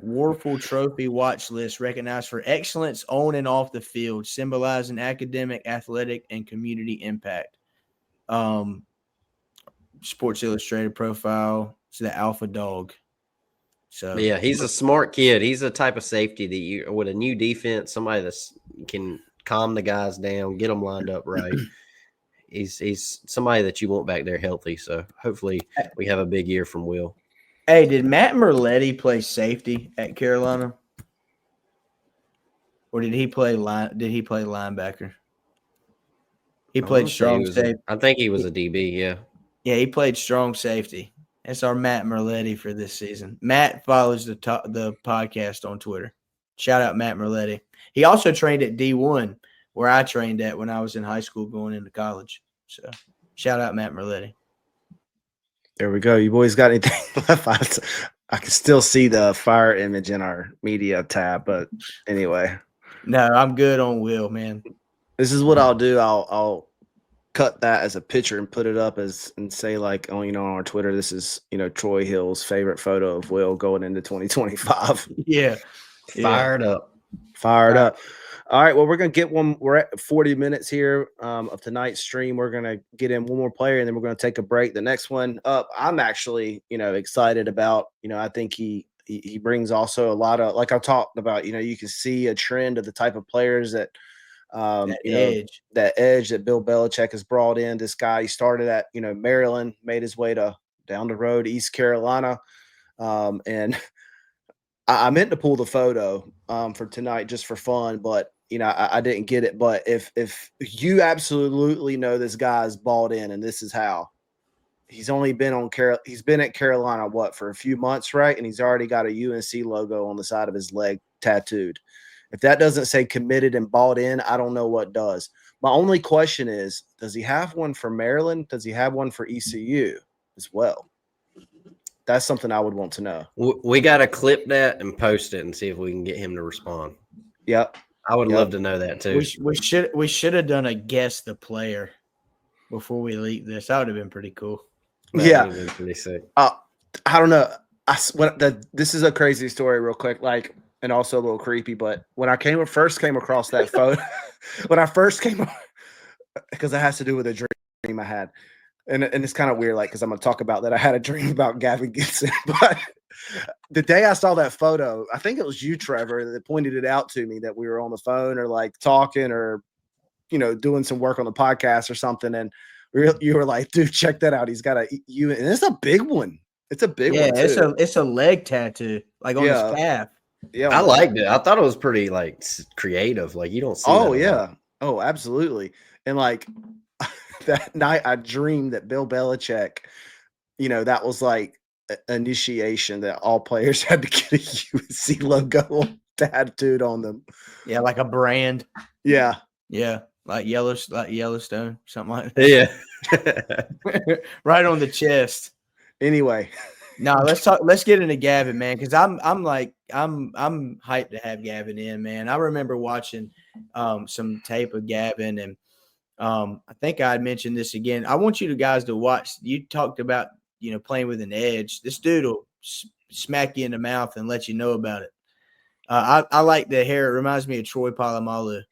Warfel Trophy watch list recognized for excellence on and off the field, symbolizing academic, athletic, and community impact. Sports Illustrated profile. It's the alpha dog. So yeah, he's a smart kid. He's the type of safety that with a new defense, somebody that can calm the guys down, get them lined up right. He's somebody that you want back there healthy. So hopefully we have a big year from Will. Hey, did Matt Merletti play safety at Carolina, or did he play linebacker? He played strong safety. I think he was a DB. Yeah. Yeah, he played strong safety. That's our Matt Merletti for this season. Matt follows the podcast on Twitter. Shout out Matt Merletti. He also trained at D1, where I trained at when I was in high school going into college. So shout out Matt Merletti. There we go. You boys got anything left? I can still see the fire image in our media tab, but anyway. No, I'm good on Will, man. This is what I'll do. I'll cut that as a picture and put it up and say like, on our Twitter, this is, Troy Hill's favorite photo of Will going into 2025. Yeah. Fired up. All right, well, we're going to get one. We're at 40 minutes here of tonight's stream. We're going to get in one more player, and then we're going to take a break. The next one up, I'm actually, excited about. I think he brings also a lot of, like I talked about, you can see a trend of the type of players that, that edge that Bill Belichick has brought in. This guy, he started at, Maryland, made his way to down the road, East Carolina. And I meant to pull the photo for tonight just for fun, but I didn't get it. But if you absolutely know this guy's bought in, and this is how he's only been he's been at Carolina for a few months, right? And he's already got a UNC logo on the side of his leg tattooed. If that doesn't say committed and bought in, I don't know what does. My only question is, does he have one for Maryland? Does he have one for ECU as well? That's something I would want to know. We got to clip that and post it and see if we can get him to respond. Yep. I would love to know that too. We should have done a guess the player before we leak this. That would have been pretty cool. That would have been pretty sick. I don't know. This is a crazy story real quick, and also a little creepy, but when I first came across that photo, because it has to do with a dream I had. And it's kind of weird, because I'm going to talk about that. I had a dream about Gavin Gibson, but the day I saw that photo, I think it was you, Trevor, that pointed it out to me, that we were on the phone or talking or, doing some work on the podcast or something. And you were like, dude, check that out. He's got and it's a big one. It's a big one. Yeah, it's a leg tattoo, on his calf. Yeah. I liked it. I thought it was pretty creative. You don't see that a lot. Oh, absolutely. And that night I dreamed that Bill Belichick, that was initiation that all players had to get a UNC logo tattooed on them. Yeah, like a brand. Yeah. Yeah. Like Yellowstone, something like that. Yeah. Right on the chest. Anyway. No, let's get into Gavin, man, because I'm hyped to have Gavin in, man. I remember watching some tape of Gavin, and I think I had mentioned this again. I want you guys to watch. You talked about, playing with an edge. This dude will smack you in the mouth and let you know about it. I like the hair. It reminds me of Troy Polamalu.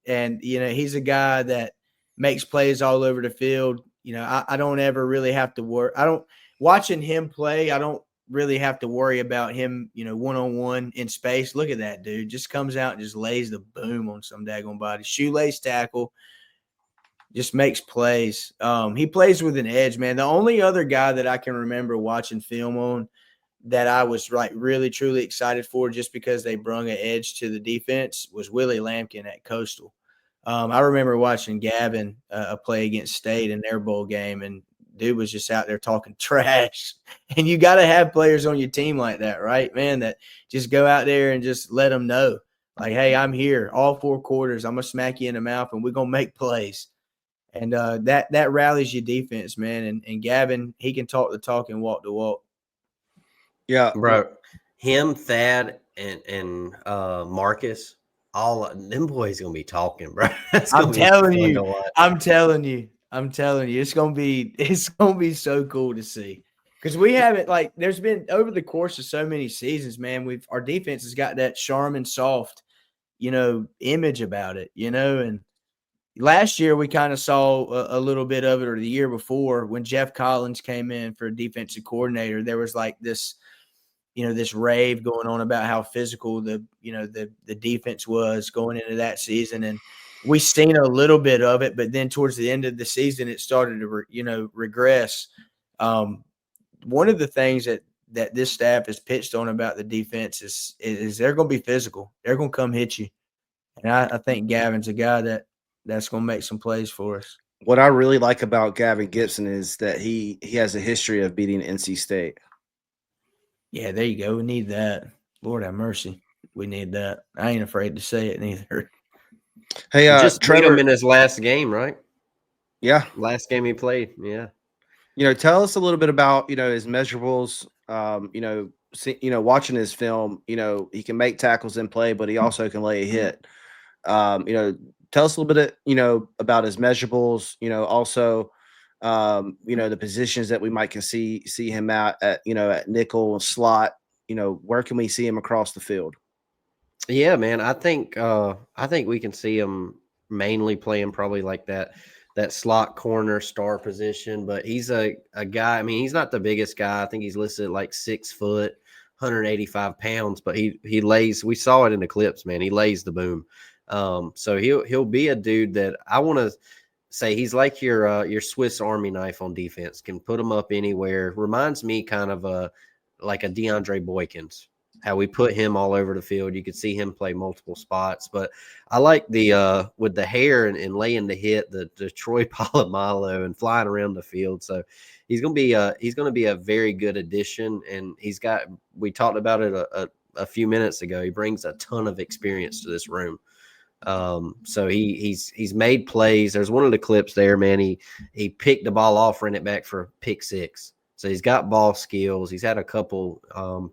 And, he's a guy that makes plays all over the field. I don't ever really have to worry. Watching him play, I don't really have to worry about him, one-on-one in space. Look at that dude. Just comes out and just lays the boom on some daggone body. Shoelace tackle. Just makes plays. He plays with an edge, man. The only other guy that I can remember watching film on that I was really, truly excited for just because they brung an edge to the defense was Willie Lampkin at Coastal. I remember watching Gavin play against State in their bowl game, and dude was just out there talking trash. And you got to have players on your team like that, right, man, that just go out there and just let them know, like, hey, I'm here all 4 quarters. I'm going to smack you in the mouth, and we're going to make plays. And that rallies your defense, man. And Gavin, he can talk the talk and walk the walk. Yeah, bro. Him, Thad, and Marcus, all them boys gonna be talking, bro. I'm telling you, it's gonna be so cool to see. Because we haven't, there's been over the course of so many seasons, man. Our defense has got that Charmin soft, image about it, and last year we kind of saw a little bit of it, or the year before when Jeff Collins came in for a defensive coordinator. There was this rave going on about how physical the defense was going into that season, and we seen a little bit of it. But then towards the end of the season, it started to regress. One of the things that this staff has pitched on about the defense is they're going to be physical. They're going to come hit you, and I think Gavin's a guy that's going to make some plays for us. What I really like about Gavin Gibson is that he has a history of beating NC State. Yeah, there you go. We need that. Lord have mercy. We need that. I ain't afraid to say it neither. Hey, just beat him in his last game, right? Yeah. Last game he played. Yeah. Tell us a little bit about, his measurables, watching his film, he can make tackles in play, but he also can lay a hit. Tell us a little bit, about his measurables, also, the positions that we might can see him at nickel and slot. Where can we see him across the field? Yeah, man. I think we can see him mainly playing probably like that slot corner star position, but he's a guy. I mean, he's not the biggest guy. I think he's listed at like 6 foot, 185 pounds, but he lays, we saw it in the clips, man. He lays the boom. So he'll be a dude that I want to say he's like your Swiss Army knife on defense, can put him up anywhere. Reminds me kind of like a DeAndre Boykins, how we put him all over the field. You could see him play multiple spots, but I like the with the hair and laying the hit, the Troy Polamalu and flying around the field. So he's going to be a very good addition. And we talked about it a few minutes ago. He brings a ton of experience to this room. So he's made plays. There's one of the clips there, man. He picked the ball off, ran it back for a pick 6. So he's got ball skills. He's had a couple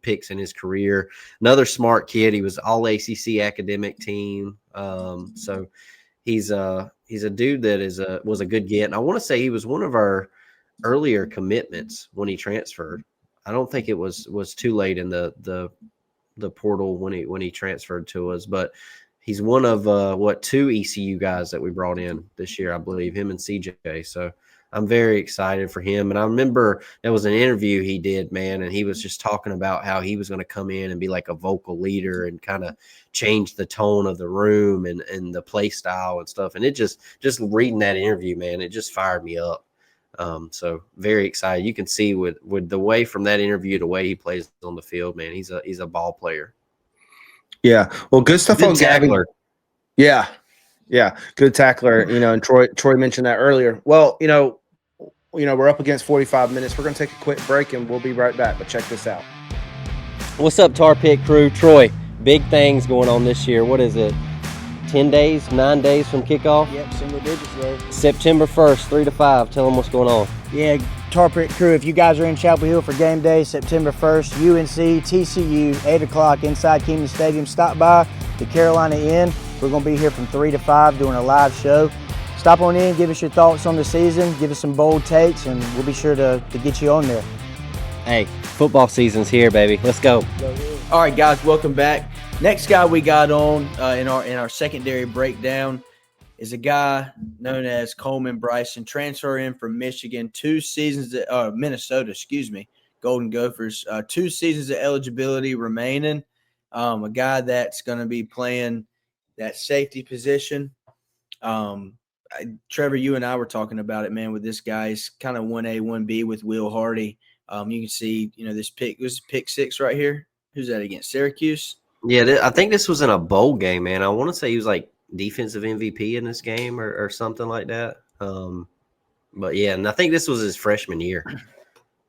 picks in his career. Another smart kid. He was all ACC academic team. So he's a dude that was a good get. And I want to say he was one of our earlier commitments when he transferred. I don't think it was too late in the portal when he transferred to us, but he's one of 2 ECU guys that we brought in this year, I believe, him and CJ. So I'm very excited for him. And I remember there was an interview he did, man, and he was just talking about how he was going to come in and be like a vocal leader and kind of change the tone of the room and the play style and stuff. And it just reading that interview, man, it just fired me up. So very excited. You can see with the way from that interview, the way he plays on the field, man, he's a ball player. Yeah. Well, good stuff on Gavin. Yeah. Yeah. Good tackler, and Troy mentioned that earlier. Well, we're up against 45 minutes. We're going to take a quick break and we'll be right back, but check this out. What's up, Tar Pit crew? Troy, big things going on this year. What is it? 10 days, 9 days from kickoff? Yep, single digits, bro. September 1st, 3 to 5. Tell them what's going on. Yeah, Tar Pit crew, if you guys are in Chapel Hill for game day, September 1st, UNC, TCU, 8 o'clock inside Keenan Stadium. Stop by the Carolina Inn. We're going to be here from 3 to 5 doing a live show. Stop on in, give us your thoughts on the season, give us some bold takes, and we'll be sure to get you on there. Hey, football season's here, baby. Let's go. All right, guys, welcome back. Next guy we got on in our secondary breakdown is a guy known as Coleman Bryson, transfer in from Michigan, 2 seasons at Minnesota, Golden Gophers, 2 seasons of eligibility remaining. A guy that's going to be playing that safety position. Trevor, you and I were talking about it, man, with this guy. He's kind of 1A, 1B with Will Hardy. You can see, this was pick 6 right here. Who's that against? Syracuse? Yeah, I think this was in a bowl game, man. I want to say he was like defensive MVP in this game or something like that. But yeah, and I think this was his freshman year.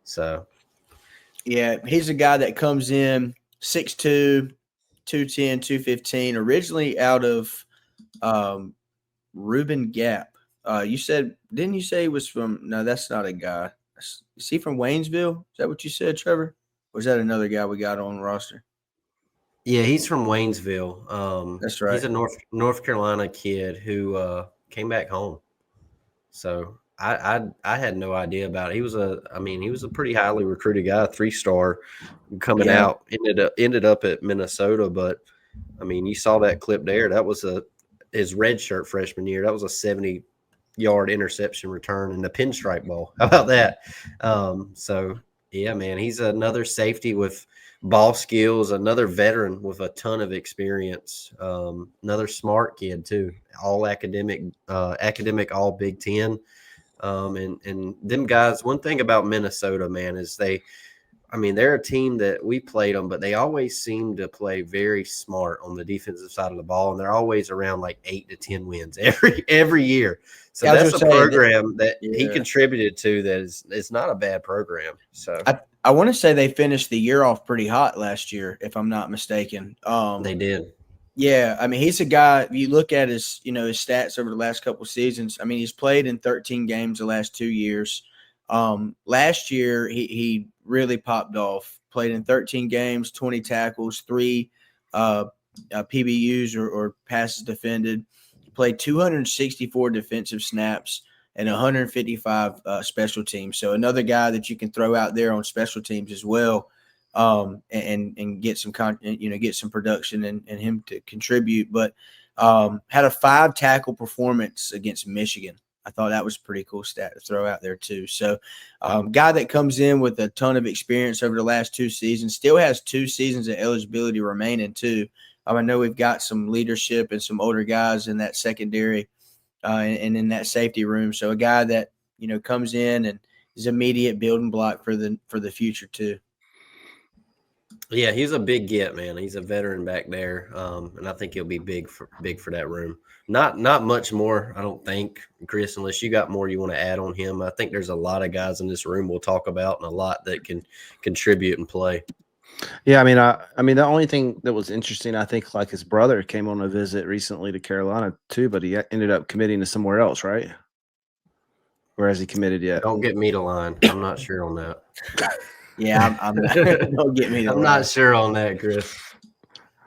So yeah, he's a guy that comes in 6'2", 210, 215, originally out of Reuben Gap. Didn't you say he was from? No, that's not a guy. Is he from Waynesville? Is that what you said, Trevor? Or is that another guy we got on the roster? yeah, he's from Waynesville. That's right. He's a North Carolina kid who came back home. So I had no idea about it. He was a pretty highly recruited guy, 3-star coming out. Ended up at Minnesota, but I mean, you saw that clip there. That was his redshirt freshman year. That was a 70-yard interception return in the pinstripe ball. How about that? So yeah, man, he's another safety with ball skills, another veteran with a ton of experience, another smart kid too, all academic, all Big Ten. And them guys, one thing about Minnesota, man, is they're a team that we played them, but they always seem to play very smart on the defensive side of the ball, and they're always around like 8 to 10 wins every year. So that's a program that he contributed to. It's not a bad program. So I want to say they finished the year off pretty hot last year, if I'm not mistaken. They did. Yeah, I mean, he's a guy. If you look at his stats over the last couple of seasons, I mean, he's played in 13 games the last 2 years. Last year, he really popped off. Played in 13 games, 20 tackles, 3 PBUs or passes defended. He played 264 defensive snaps and 155 special teams. So another guy that you can throw out there on special teams as well, and get some get some production and him to contribute. But had a 5 tackle performance against Michigan. I thought that was a pretty cool stat to throw out there too. So guy that comes in with a ton of experience over the last 2 seasons, still has 2 seasons of eligibility remaining too. I know we've got some leadership and some older guys in that secondary and in that safety room. So a guy that, comes in and is immediate building block for the future too. Yeah, he's a big get, man. He's a veteran back there, and I think he'll be big for that room. Not much more, I don't think, Chris, unless you got more you want to add on him. I think there's a lot of guys in this room we'll talk about and a lot that can contribute and play. Yeah, I mean, the only thing that was interesting, I think, like his brother came on a visit recently to Carolina too, but he ended up committing to somewhere else, right? Or has he committed yet? Don't get me to line. I'm not sure on that. Yeah, I'm not. Don't get me to I'm not sure on that, Chris.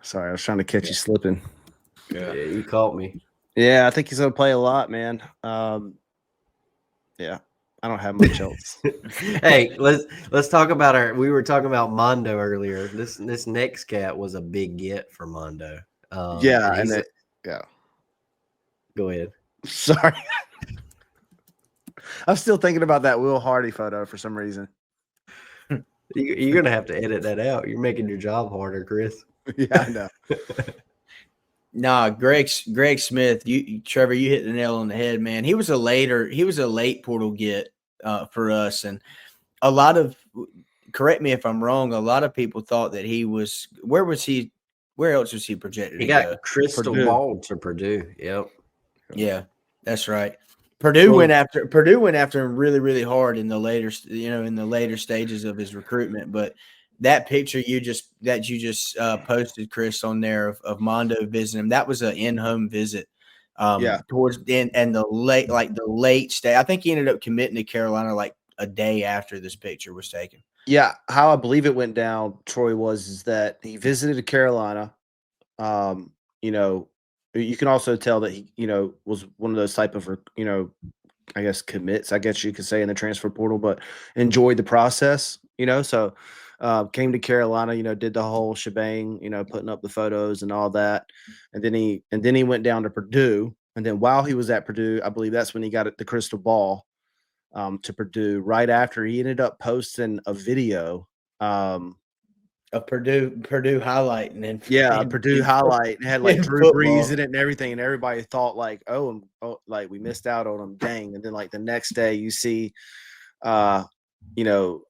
Sorry, I was trying to catch you slipping. Yeah, you caught me. Yeah, I think he's gonna play a lot, man. Yeah, I don't have much else. Hey, let's talk about we were talking about Mondo earlier. This next cat was a big get for Mondo. Yeah, Go ahead. Sorry. I'm still thinking about that Will Hardy photo for some reason. You're gonna have to edit that out. You're making your job harder, Chris. Yeah, I know. Nah, Greg Smith, Trevor, you hit the nail on the head, man. He was a late portal get for us, and a lot of, correct me if I'm wrong, a lot of people thought that he was. Where else was he projected? He got crystal ball to Purdue. Yep. Yeah, that's right. Purdue went after him really, really hard in the later stages of his recruitment. But that picture you just posted, Chris, on there of Mondo visiting him, that was an in-home visit. Towards the end and the late stage. I think he ended up committing to Carolina like a day after this picture was taken. Yeah, how I believe it went down, Troy, is that he visited Carolina. You can also tell that he, was one of those type of, I guess commits, I guess you could say, in the transfer portal, but enjoyed the process, so came to Carolina, did the whole shebang, putting up the photos and all that. And then he went down to Purdue And then while he was at Purdue, I believe that's when he got the crystal ball to Purdue. Right after, he ended up posting a video. A Purdue highlight, and then Yeah, a Purdue highlight. It had like in Drew Brees football. in it and everything, and everybody thought like, oh, like we missed out on him, dang. And then like the next day, you see, I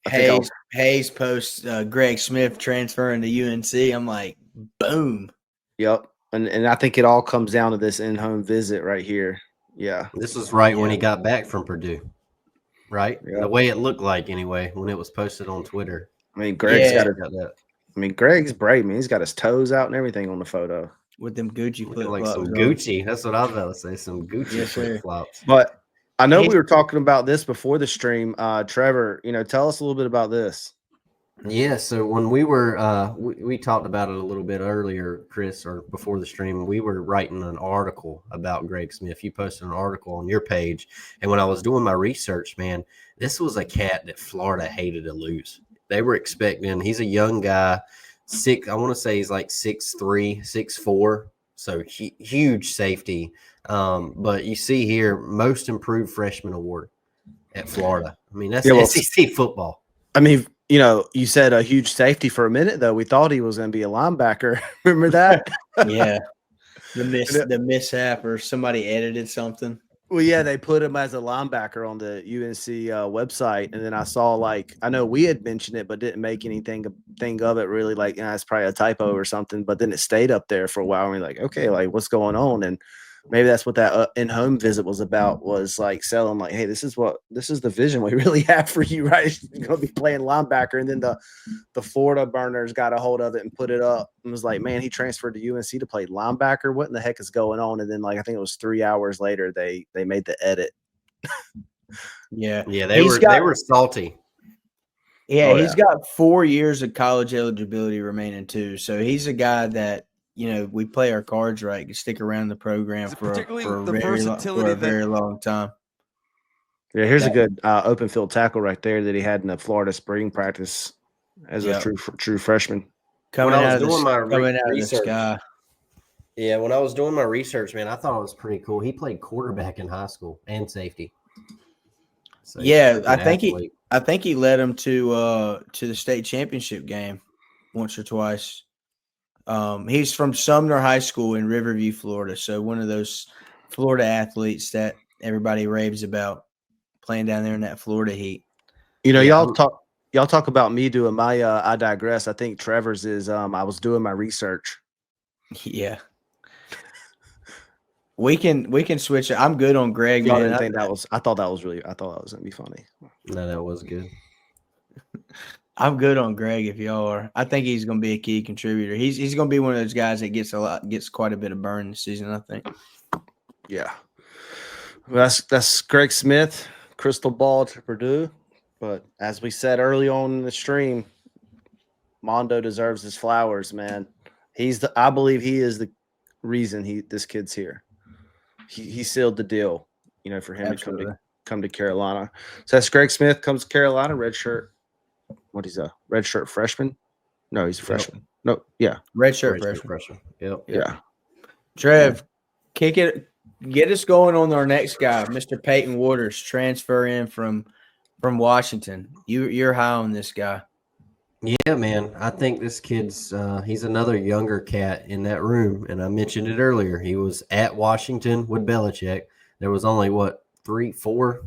think Hayes posts Greg Smith transferring to UNC. I'm like, boom. Yep, and I think it all comes down to this in-home visit right here. Yeah, This was right when he got back from Purdue, right? Yep. The way it looked like anyway when it was posted on Twitter. I mean, Greg's got that. I mean, Greg's brave, man. He's got his toes out and everything on the photo. With them Gucci flip Like flops. some Gucci. That's what I was about to say. Some Gucci flip flops. But I know we were talking about this before the stream. Trevor, tell us a little bit about this. Yeah, so when we were we talked about it a little bit earlier, Chris, or before the stream, we were writing an article about Greg Smith. You posted an article on your page, and when I was doing my research, man, this was a cat that Florida hated to lose. They were expecting, he's a young guy, I want to say he's like 6'3", 6'4", so huge safety. But you see here, most improved freshman award at Florida. I mean, that's SEC football. I mean, you said a huge safety for a minute, though. We thought he was going to be a linebacker. Remember that? Yeah. The mishap, or somebody edited something. Well, yeah, they put him as a linebacker on the UNC website. And then I saw, I know we had mentioned it, but didn't make anything of it really. It's probably a typo or something. But then it stayed up there for a while. And we're like, okay, what's going on? And maybe that's what that in-home visit was about, was selling hey, this is the vision we really have for you, right? You're going to be playing linebacker. And then the Florida burners got a hold of it and put it up and was like, man, he transferred to UNC to play linebacker. What in the heck is going on? And then I think it was 3 hours later, they made the edit. Yeah. Yeah. They were salty. Yeah. He's got 4 years of college eligibility remaining too. So he's a guy that, we play our cards right, can stick around the program for a very long time. Yeah, here's a good open field tackle right there that he had in the Florida spring practice as a true freshman. When I was doing my research, yeah, when I was doing my research, man, I thought it was pretty cool. He played quarterback in high school and safety. So yeah, I think he led him to the state championship game once or twice. He's from Sumner High School in Riverview, Florida. So one of those Florida athletes that everybody raves about, playing down there in that Florida heat. Y'all talk about me doing my I digress. I think Trevor's is I was doing my research. Yeah. We can switch it. I'm good on Greg. I didn't think I thought that was gonna be funny. No, that was good. I'm good on Greg if y'all are. I think he's going to be a key contributor. He's going to be one of those guys that gets quite a bit of burn this season, I think. Yeah. Well, that's Greg Smith, crystal ball to Purdue. But as we said early on in the stream, Mondo deserves his flowers, man. I believe he is the reason this kid's here. He sealed the deal, for him to come to Carolina. So that's Greg Smith, comes to Carolina, red shirt. What, he's a redshirt freshman? No, he's a freshman. No, yeah. Redshirt freshman. Yep. Yeah. Trev, kick it. Get us going on our next guy, Mr. Peyton Waters, transfer in from Washington. You're high on this guy. Yeah, man. I think this kid's he's another younger cat in that room. And I mentioned it earlier. He was at Washington with Belichick. There was only three, four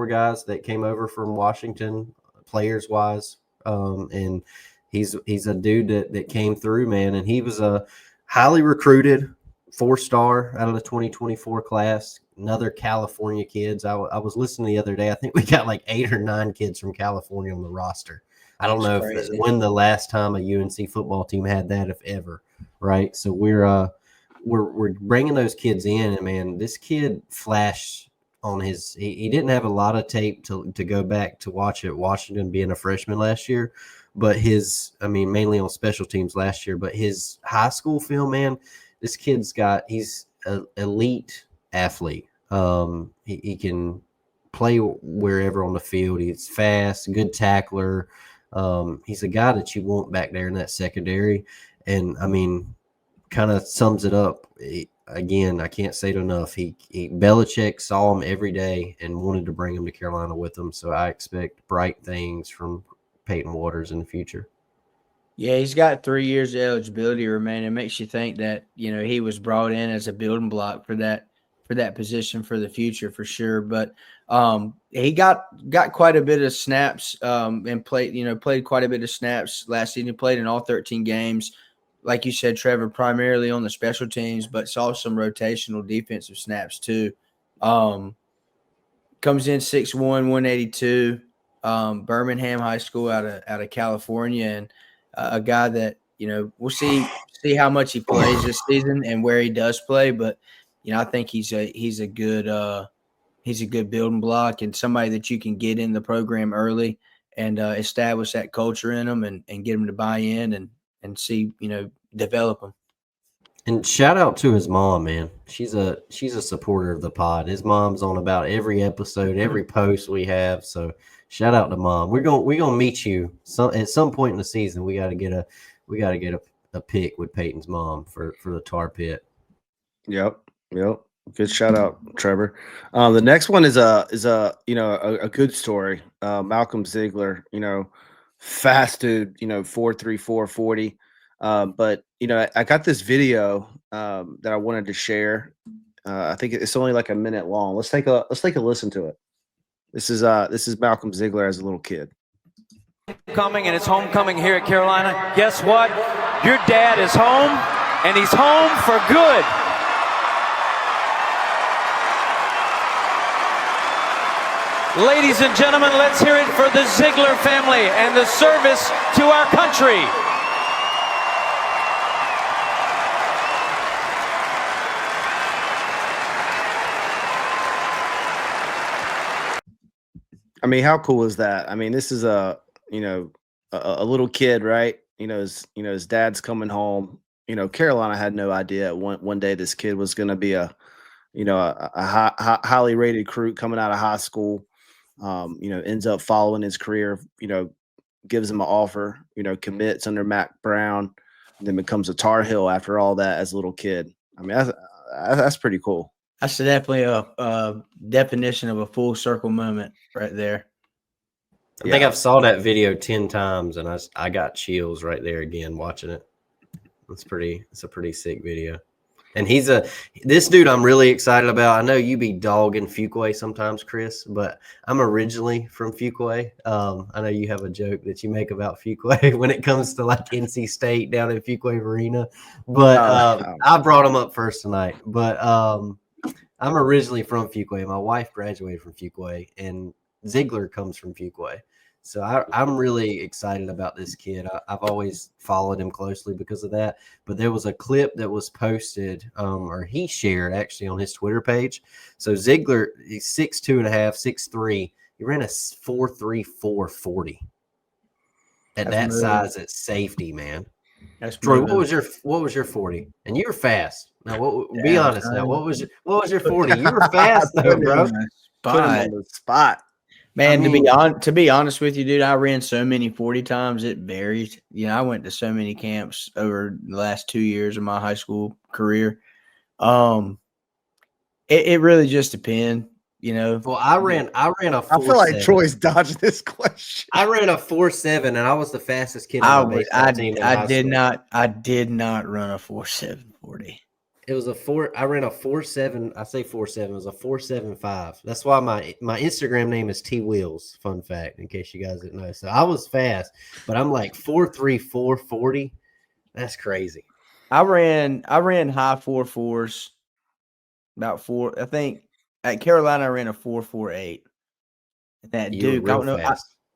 guys that came over from Washington, players wise, and he's a dude that came through, man, and he was a highly recruited 4-star out of the 2024 class. Another California kids. I was listening the other day. I think we got 8 or 9 kids from California on the roster. I don't know when the last time a UNC football team had that, if ever. Right. So we're bringing those kids in, and man, this kid flashed. He didn't have a lot of tape to go back to watch at Washington being a freshman last year, but mainly on special teams last year, but his high school film, man, this kid's he's an elite athlete. He can play wherever on the field. He's fast, good tackler. He's a guy that you want back there in that secondary. And kind of sums it up. again, I can't say it enough. He Belichick saw him every day and wanted to bring him to Carolina with him. So I expect bright things from Peyton Waters in the future. Yeah, he's got 3 years of eligibility remaining. It makes you think that, he was brought in as a building block for that position for the future for sure. But he got quite a bit of snaps and played quite a bit of snaps last season. He played in all 13 games. Like you said, Trevor, primarily on the special teams, but saw some rotational defensive snaps too. Comes in 6'1", 182, Birmingham High School out of California, and a guy that we'll see how much he plays this season and where he does play. But I think he's a good building block and somebody that you can get in the program early and establish that culture in them and get them to buy in and see develop them. And shout out to his mom, man. She's a supporter of the pod. His mom's on about every episode, every post we have. So shout out to Mom. We're gonna meet you at some point in the season. We gotta get a pick with Peyton's mom for the tar pit. Yep. Good shout out, Trevor. The next one is a good story. Malcolm Ziegler, fast dude, 4.34 40. But I got this video that I wanted to share. I think it's only like a minute long. Let's take a listen to it. This is Malcolm Ziegler as a little kid. Coming and it's homecoming here at Carolina. Guess what? Your dad is home, and he's home for good. Ladies and gentlemen, let's hear it for the Ziegler family and the service to our country. I mean, how cool is that? I mean, this is a little kid, right? His dad's coming home. Carolina had no idea one day this kid was going to be a highly rated recruit coming out of high school. Ends up following his career, gives him an offer, commits under Mac Brown, and then becomes a Tar Heel after all that as a little kid. I mean, that's pretty cool. That's definitely a definition of a full circle moment right there. I think I've saw that video 10 times, and I got chills right there again watching it. It's a pretty sick video. And this dude I'm really excited about. I know you be dogging Fuquay sometimes, Chris, but I'm originally from Fuquay. I know you have a joke that you make about Fuquay when it comes to like NC State down in Fuquay Arena. But I brought him up first tonight. But I'm originally from Fuquay. My wife graduated from Fuquay, and Ziegler comes from Fuquay. So I'm really excited about this kid. I've always followed him closely because of that. But there was a clip that was posted, or he shared actually on his Twitter page. So Ziegler, he's 6'2.5", 6'3". He ran a 4.34 40 at that size at safety, man. That's Troy, what was your 40? And you were fast. Now, be honest. Now, what was your 40? You were fast though, bro. Put him on the spot. Man, to be honest with you, dude, I ran so many 40 times it varied. I went to so many camps over the last 2 years of my high school career. It really just depends, Well, I ran a 4.7. I feel like Troy's dodged this question. I ran a 4.7, and I was the fastest kid on the baseball team. I did not run a 4.7 40. It was I ran a 4.7. I say 4.7. It was a 4.75. That's why my Instagram name is T Wheels. Fun fact, in case you guys didn't know. So I was fast, but I'm like 4.34 40. That's crazy. I ran high 4.4s, about 4. I think at Carolina I ran a 4.48. At Duke,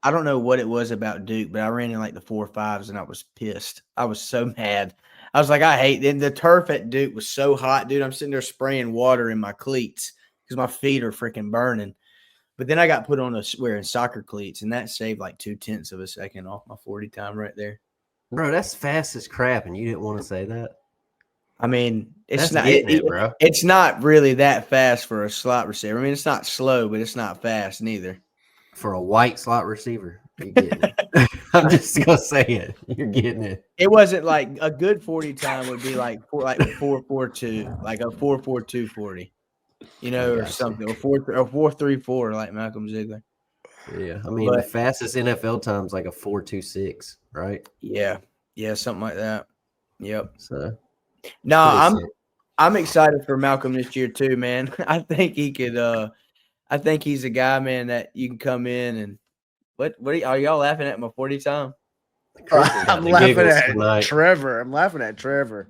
I don't know what it was about Duke, but I ran in like the 4.5s and I was pissed. I was so mad. I was like, I hate it. The turf at Duke was so hot, dude. I'm sitting there spraying water in my cleats because my feet are freaking burning. But then I got put on wearing soccer cleats, and that saved like 0.2 of a second off my 40 time right there. Bro, that's fast as crap, and you didn't want to say that. I mean, That's bro. It's not really that fast for a slot receiver. I mean, it's not slow, but it's not fast neither. For a white slot receiver. You're getting it. I'm just gonna say it. You're getting it. It wasn't like a good 40 time would be like 4.42, like a 4.42 40, I or got you. something, or 4.34 like Malcolm Ziegler. Yeah, I mean the But fastest NFL time is like a 4.26, right? yeah, something like that. Yep. So No, pretty sick. I'm excited for Malcolm this year too, man. I think he could. I think he's a guy, man, that you can come in and what are y'all laughing at my 40 time? Christian got I'm the laughing giggles at tonight. Trevor. I'm laughing at Trevor.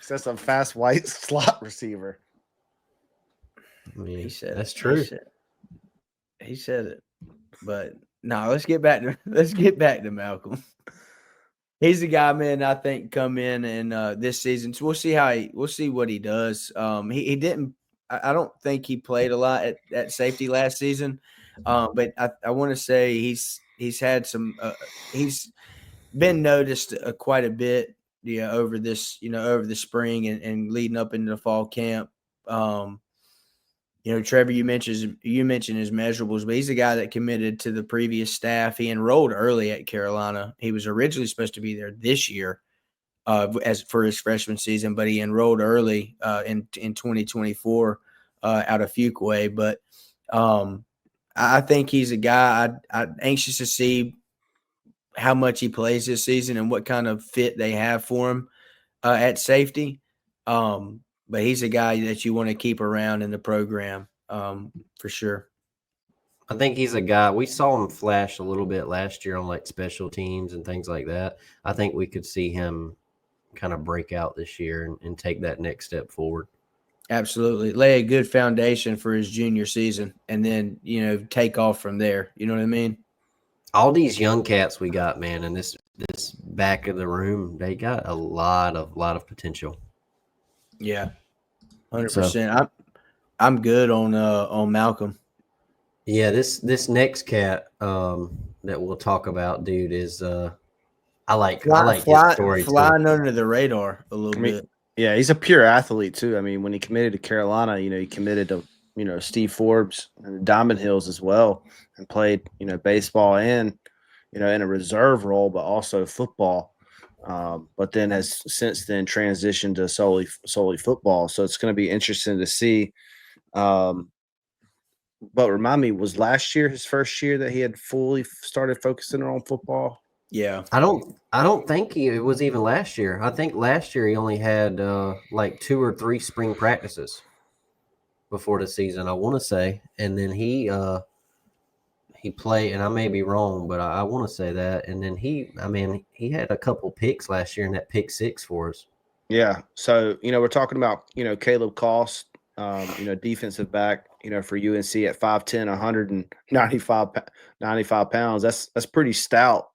That's a fast white slot receiver. I mean, He said that's it. true. He said it. But no, let's get back to Malcolm. He's the guy, man. I think come in and this season, so we'll see what he does. He didn't. I don't think he played a lot at safety last season, but I want to say he's had some. He's been noticed quite a bit, over this, over the spring and leading up into the fall camp. Trevor, you mentioned his measurables, but he's a guy that committed to the previous staff. He enrolled early at Carolina. He was originally supposed to be there this year, as for his freshman season, but he enrolled early in 2024 out of Fuquay. But I think he's a guy I'm anxious to see how much he plays this season and what kind of fit they have for him at safety. But he's a guy that you want to keep around in the program, for sure. I think he's a guy. We saw him flash a little bit last year on like special teams and things like that. I think we could see him kind of break out this year and take that next step forward. Absolutely. Lay a good foundation for his junior season and then, take off from there. You know what I mean? All these young cats we got, man, and this back of the room, they got a lot of potential. Yeah. 100%. I'm good on Malcolm. Yeah, this next cat that we'll talk about, dude, is I like his story flying too. under the radar a little bit. Yeah, he's a pure athlete too. I mean, when he committed to Carolina, he committed to Steve Forbes and the Diamond Hills as well, and played baseball and in a reserve role, but also football. But then has since then transitioned to solely football. So it's going to be interesting to see. But remind me, was last year his first year that he had fully started focusing on football? Yeah. I don't think it was even last year. I think last year he only had like 2 or 3 spring practices before the season, I want to say, and then he played, and I may be wrong, but I want to say that, and then he had a couple picks last year, and that pick 6 for us. Yeah. So we're talking about Caleb Cost, defensive back, for UNC at 5'10", 195 pounds. That's pretty stout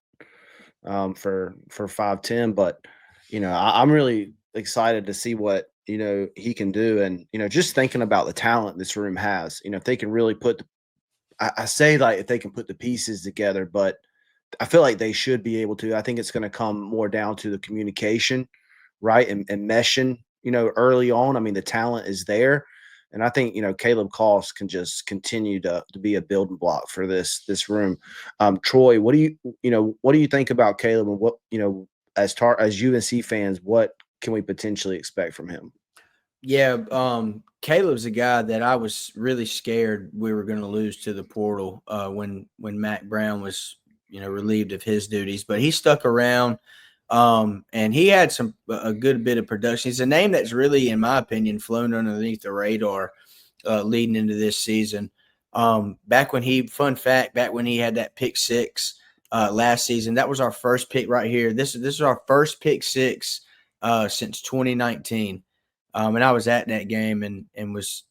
for 5'10", but I'm really excited to see what he can do, and just thinking about the talent this room has. If they can really put I say like if they can put the pieces together, but I feel like they should be able to. I think it's going to come more down to the communication, right, and meshing early on. I mean, the talent is there, and I think Caleb Cost can just continue to be a building block for this room. Troy, what do you think about Caleb, and what as UNC fans, what can we potentially expect from him? Yeah, Caleb's a guy that I was really scared we were going to lose to the portal when Mac Brown was relieved of his duties, but he stuck around. And he had a good bit of production. He's a name that's really, in my opinion, flown underneath the radar leading into this season. Back when he had that pick 6 last season, that was our first pick right here. This is our first pick 6 since 2019. And I was at that game and was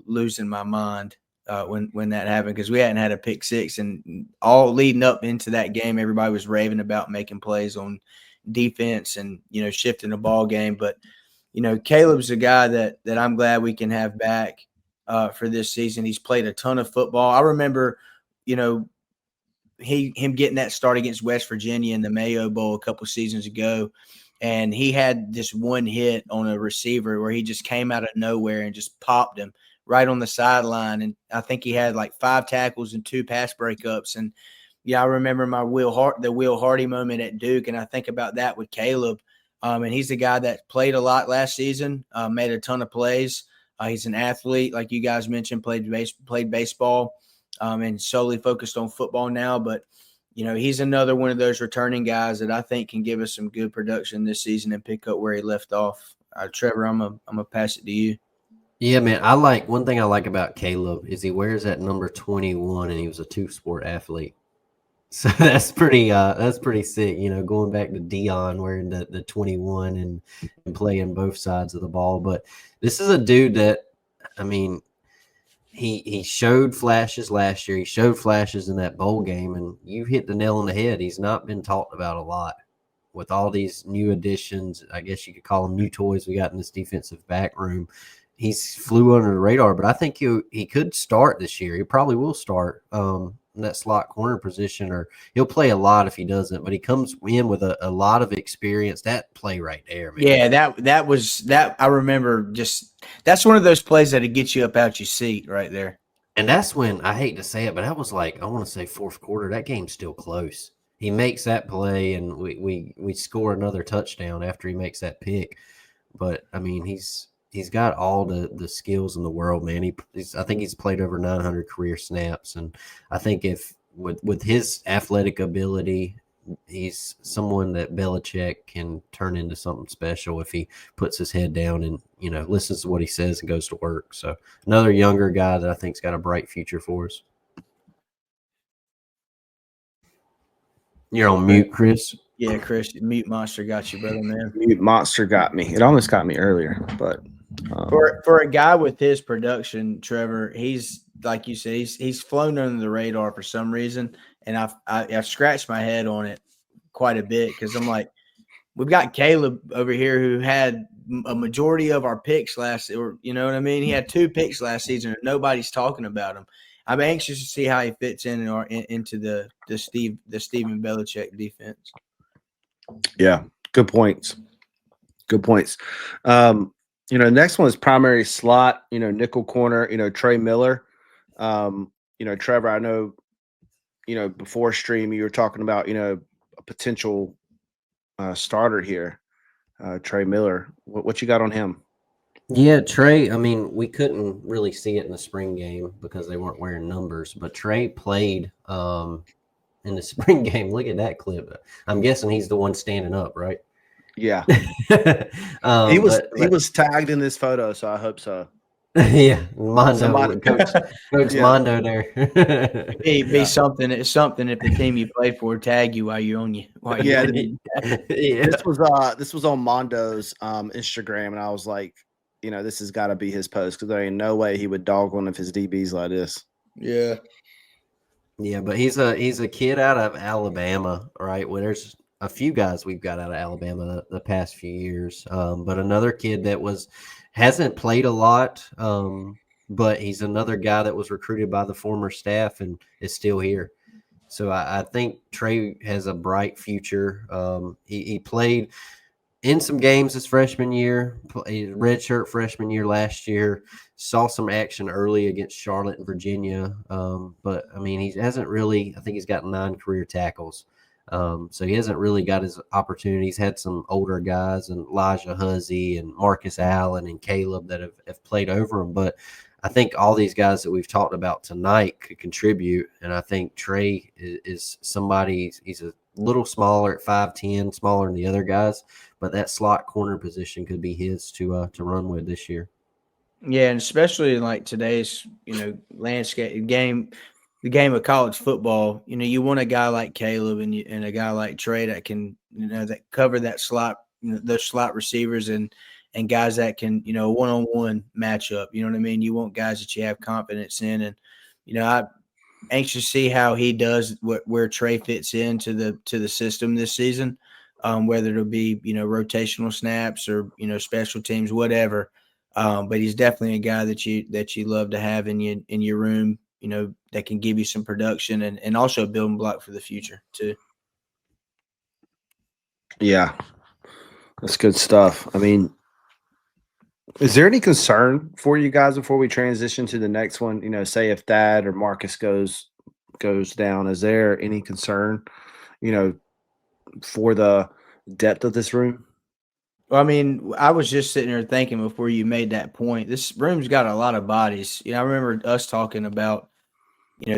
losing my mind when that happened, because we hadn't had a pick 6, and all leading up into that game, everybody was raving about making plays on defense and shifting the ball game. But Caleb's a guy that I'm glad we can have back for this season. He's played a ton of football. I remember him getting that start against West Virginia in the Mayo Bowl a couple seasons ago, and he had this one hit on a receiver where he just came out of nowhere and just popped him right on the sideline. And I think he had like 5 tackles and 2 pass breakups. And yeah, I remember the Will Hardy moment at Duke, and I think about that with Caleb. And he's the guy that played a lot last season, made a ton of plays. He's an athlete, like you guys mentioned, played baseball, and solely focused on football now. But he's another one of those returning guys that I think can give us some good production this season and pick up where he left off. Trevor, I'm gonna pass it to you. Yeah, man. One thing I like about Caleb is he wears that number 21, and he was a 2-sport athlete. So that's pretty sick. Going back to Dion wearing the 21 and playing both sides of the ball. But this is a dude that, I mean, he showed flashes last year. He showed flashes in that bowl game, and you hit the nail on the head. He's not been talked about a lot. With all these new additions, I guess you could call them new toys we got in this defensive back room, he's flew under the radar. But I think he could start this year. He probably will start in that slot corner position, or he'll play a lot if he doesn't. But he comes in with a lot of experience. That play right there, man. Yeah, that was I remember. That's one of those plays that'll get you up out your seat right there. And that's when, I hate to say it, but that was like, I want to say fourth quarter. That game's still close. He makes that play, and we score another touchdown after he makes that pick. But I mean, he's got all the skills in the world, man. I think he's played over 900 career snaps, and I think if with his athletic ability, he's someone that Belichick can turn into something special if he puts his head down and listens to what he says and goes to work. So another younger guy that I think's got a bright future for us. You're on mute, Chris. Yeah, Chris, mute monster got you, brother, man. Mute monster got me. It almost got me earlier, but for a guy with his production, Trevor, he's like you said, he's flown under the radar for some reason, and I've scratched my head on it quite a bit because I'm like, we've got Caleb over here who had a majority of our picks you know what I mean? He had 2 picks last season, and nobody's talking about him. I'm anxious to see how he fits into the Steven Belichick defense. Yeah, good points. Good points. Next one is primary slot, nickel corner, Trey Miller. Trevor, I know, before stream you were talking about, a potential starter here. Trey Miller. What you got on him? Yeah, Trey, I mean, we couldn't really see it in the spring game because they weren't wearing numbers, but Trey played in the spring game. Look at that clip. I'm guessing he's the one standing up, right? Yeah. He was tagged in this photo, so I hope so. Yeah, Mondo, Coach Yeah. Mondo there. Be something. It's something if the team you play for tag you while you're on you. Yeah. Yeah. This was on Mondo's Instagram, and I was like, this has got to be his post because there ain't no way he would dog one of his DBs like this. Yeah. Yeah, but he's a kid out of Alabama, right? Well, there's a few guys we've got out of Alabama the past few years, but another kid that hasn't played a lot, but he's another guy that was recruited by the former staff and is still here. So I think Trey has a bright future. He played in some games his freshman year, redshirt freshman year last year, saw some action early against Charlotte and Virginia. But, I mean, he hasn't really – I think he's got 9 career tackles. So he hasn't really got his opportunities. Had some older guys and Elijah Huzzy and Marcus Allen and Caleb that have played over him. But I think all these guys that we've talked about tonight could contribute. And I think Trey is somebody – he's a little smaller at 5'10", smaller than the other guys. But that slot corner position could be his to run with this year. Yeah, and especially in like today's, landscape game, the game of college football, you want a guy like Caleb and a guy like Trey that can, that cover that slot, those slot receivers and guys that can, one-on-one matchup. You know what I mean? You want guys that you have confidence in, and I'm anxious to see how he does where Trey fits into the system this season. Whether it'll be, rotational snaps or, special teams, whatever. But he's definitely a guy that you love to have in your room, that can give you some production and also a building block for the future too. Yeah, that's good stuff. I mean, Is there any concern for you guys before we transition to the next one? You know, say if Thad or Marcus goes down, is there any concern, you know, for the depth of this room? Well, I mean, I was just sitting there thinking before you made that point. This room's got a lot of bodies. You know, I remember us talking about,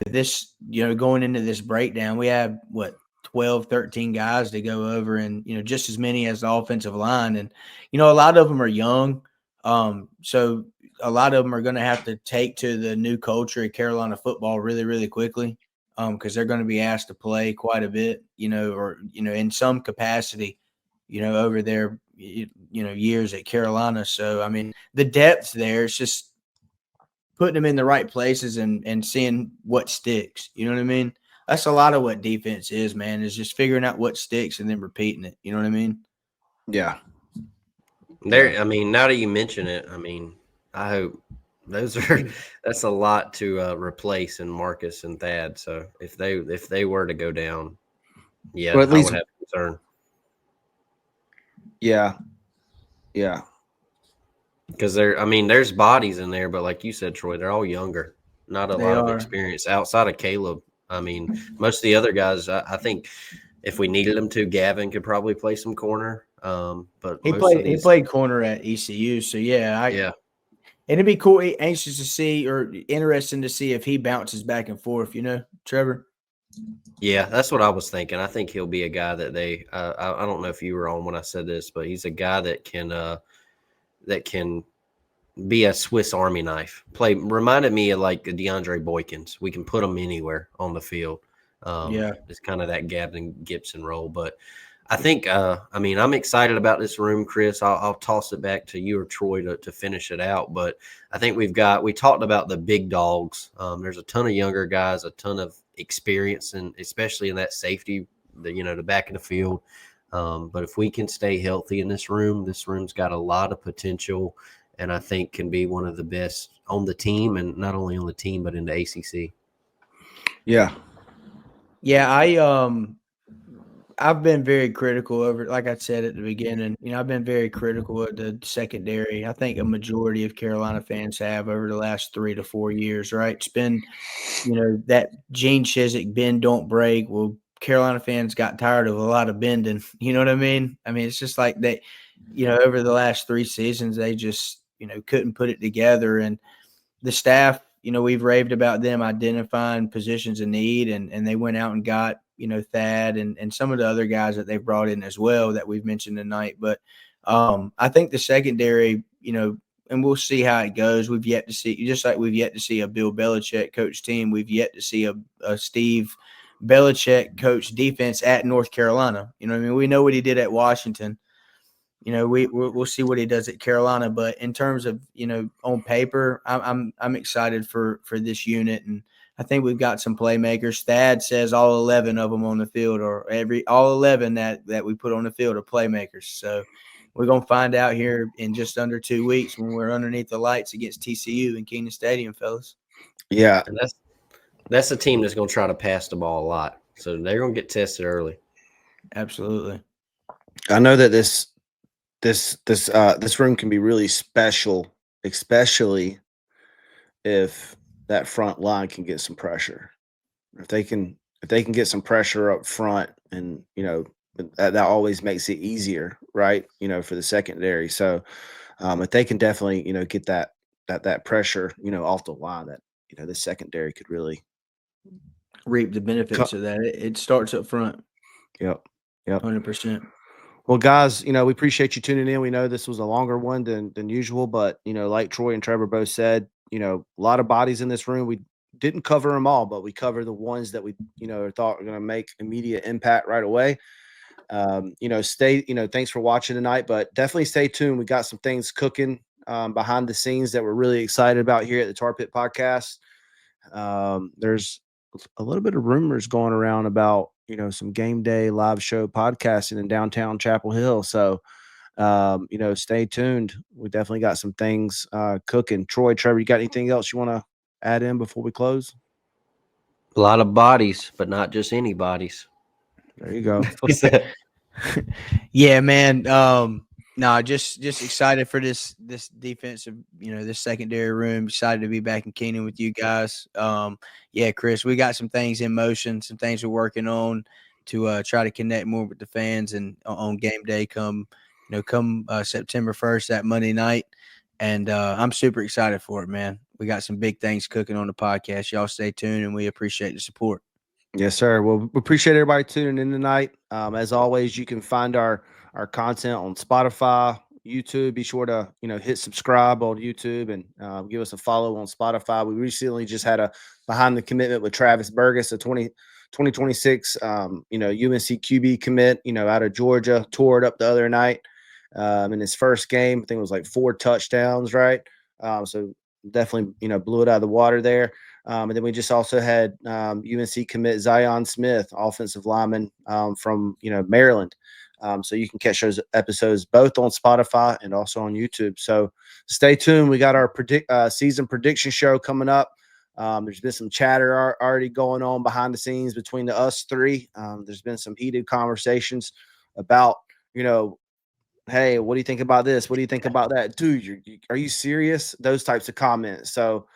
this, going into this breakdown, we have what 12, 13 guys to go over, and just as many as the offensive line, and a lot of them are young. So a lot of them are going to have to take to the new culture of Carolina football really, really quickly, because they're going to be asked to play quite a bit, or in some capacity, over their years at Carolina. So I mean, the depth there, it's just putting them in the right places and seeing what sticks. You know what I mean? That's a lot of what defense is, man, is just figuring out what sticks and then repeating it. You know what I mean? Yeah. I mean, now that you mention it, I mean, I hope that's a lot to replace in Marcus and Thad. So if they were to go down, yeah, Or at I least, would have concern. yeah. Because there's bodies in there, but like you said, Troy, they're all younger. Not a lot of experience outside of Caleb. I mean, most of the other guys, I think if we needed them to, Gavin could probably play some corner. But He played corner at ECU, so yeah. And it'd be cool, anxious to see, or interesting to see if he bounces back and forth. Trevor. Yeah, that's what I was thinking. I think he'll be a guy that they. I don't know if you were on when I said this, but he's a guy that can be a Swiss Army knife. Reminded me of like DeAndre Boykins. We can put him anywhere on the field. It's kind of that Gavin Gibson role. But I think, I'm excited about this room, Chris. I'll toss it back to you or Troy to finish it out. But I think we talked about the big dogs. There's a ton of younger guys, a ton of experience, and especially in that safety, the back of the field. But if we can stay healthy in this room's got a lot of potential, and I think can be one of the best on the team, and not only on the team, but in the ACC. Yeah. I've been very critical over, like I said at the beginning, I've been very critical of the secondary. I think a majority of Carolina fans have over the last 3 to 4 years, right? It's been, that Gene Chizik bend, don't break. Well, Carolina fans got tired of a lot of bending. You know what I mean? I mean, it's just like they, over the last 3 seasons, they just, couldn't put it together. And the staff, we've raved about them identifying positions of need, and they went out and got, Thad and some of the other guys that they've brought in as well that we've mentioned tonight. But I think the secondary, and we'll see how it goes. We've yet to see, just like we've yet to see a Bill Belichick coach team, we've yet to see a Steve Belichick coach defense at North Carolina. You know what I mean? We know what he did at Washington. We'll see what he does at Carolina, but in terms of, on paper, I'm excited for this unit, and I think we've got some playmakers. Thad says all 11 of them on the field, or all 11 that we put on the field are playmakers. So we're gonna find out here in just under 2 weeks when we're underneath the lights against TCU in Keenan Stadium, fellas. Yeah, and that's a team that's gonna try to pass the ball a lot, so they're gonna get tested early. Absolutely. I know that this room can be really special, especially if that front line can get some pressure. If they can get some pressure up front, and that always makes it easier, right? For the secondary. So if they can definitely get that pressure off the line, that the secondary could really reap the benefits of that. It starts up front. Yep. 100%. Well, guys, we appreciate you tuning in. We know this was a longer one than usual, but like Troy and Trevor both said, a lot of bodies in this room. We didn't cover them all, but we covered the ones that we thought were going to make immediate impact right away. Thanks for watching tonight, but definitely stay tuned. We got some things cooking behind the scenes that we're really excited about here at the Tar Pit Podcast. There's a little bit of rumors going around about some game day live show podcasting in downtown Chapel Hill. So, stay tuned. We definitely got some things cooking. Troy, Trevor, you got anything else you want to add in before we close? A lot of bodies, but not just any bodies. There you go. Yeah, man. No, just excited for this defensive, this secondary room. Excited to be back in Keenan with you guys. Yeah, Chris, we got some things in motion, some things we're working on to try to connect more with the fans and on game day come September 1st, that Monday night. And I'm super excited for it, man. We got some big things cooking on the podcast. Y'all stay tuned, and we appreciate the support. Yes, sir. Well, we appreciate everybody tuning in tonight. As always, you can find our content on Spotify, YouTube. Be sure to hit subscribe on YouTube and give us a follow on Spotify. We recently just had a behind the commitment with Travis Burgess, a 2026 UNC QB commit, out of Georgia, tore it up the other night in his first game. I think it was like 4 touchdowns, right? So definitely blew it out of the water there. And then we just also had UNC commit Zion Smith, offensive lineman from Maryland. So you can catch those episodes both on Spotify and also on YouTube. So stay tuned. We got our season prediction show coming up. There's been some chatter already going on behind the scenes between us three. There's been some heated conversations about, hey, what do you think about this? What do you think about that? Dude, are you serious? Those types of comments. So,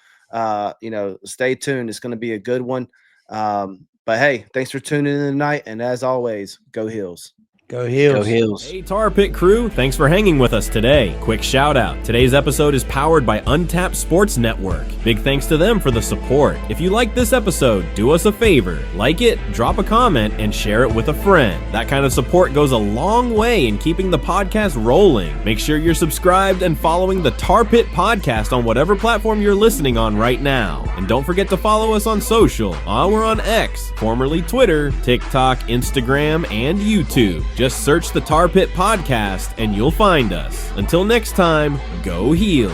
stay tuned. It's going to be a good one. But hey, thanks for tuning in tonight. And as always, go Heels. Go Heels. Go Heels. Hey, Tar Pit crew, thanks for hanging with us today. Quick shout out. Today's episode is powered by Untapped Sports Network. Big thanks to them for the support. If you like this episode, do us a favor. Like it, drop a comment, and share it with a friend. That kind of support goes a long way in keeping the podcast rolling. Make sure you're subscribed and following the Tar Pit Podcast on whatever platform you're listening on right now. And don't forget to follow us on social. We're on X, formerly Twitter, TikTok, Instagram, and YouTube. Just search the Tar Pit Podcast and you'll find us. Until next time, go Heels.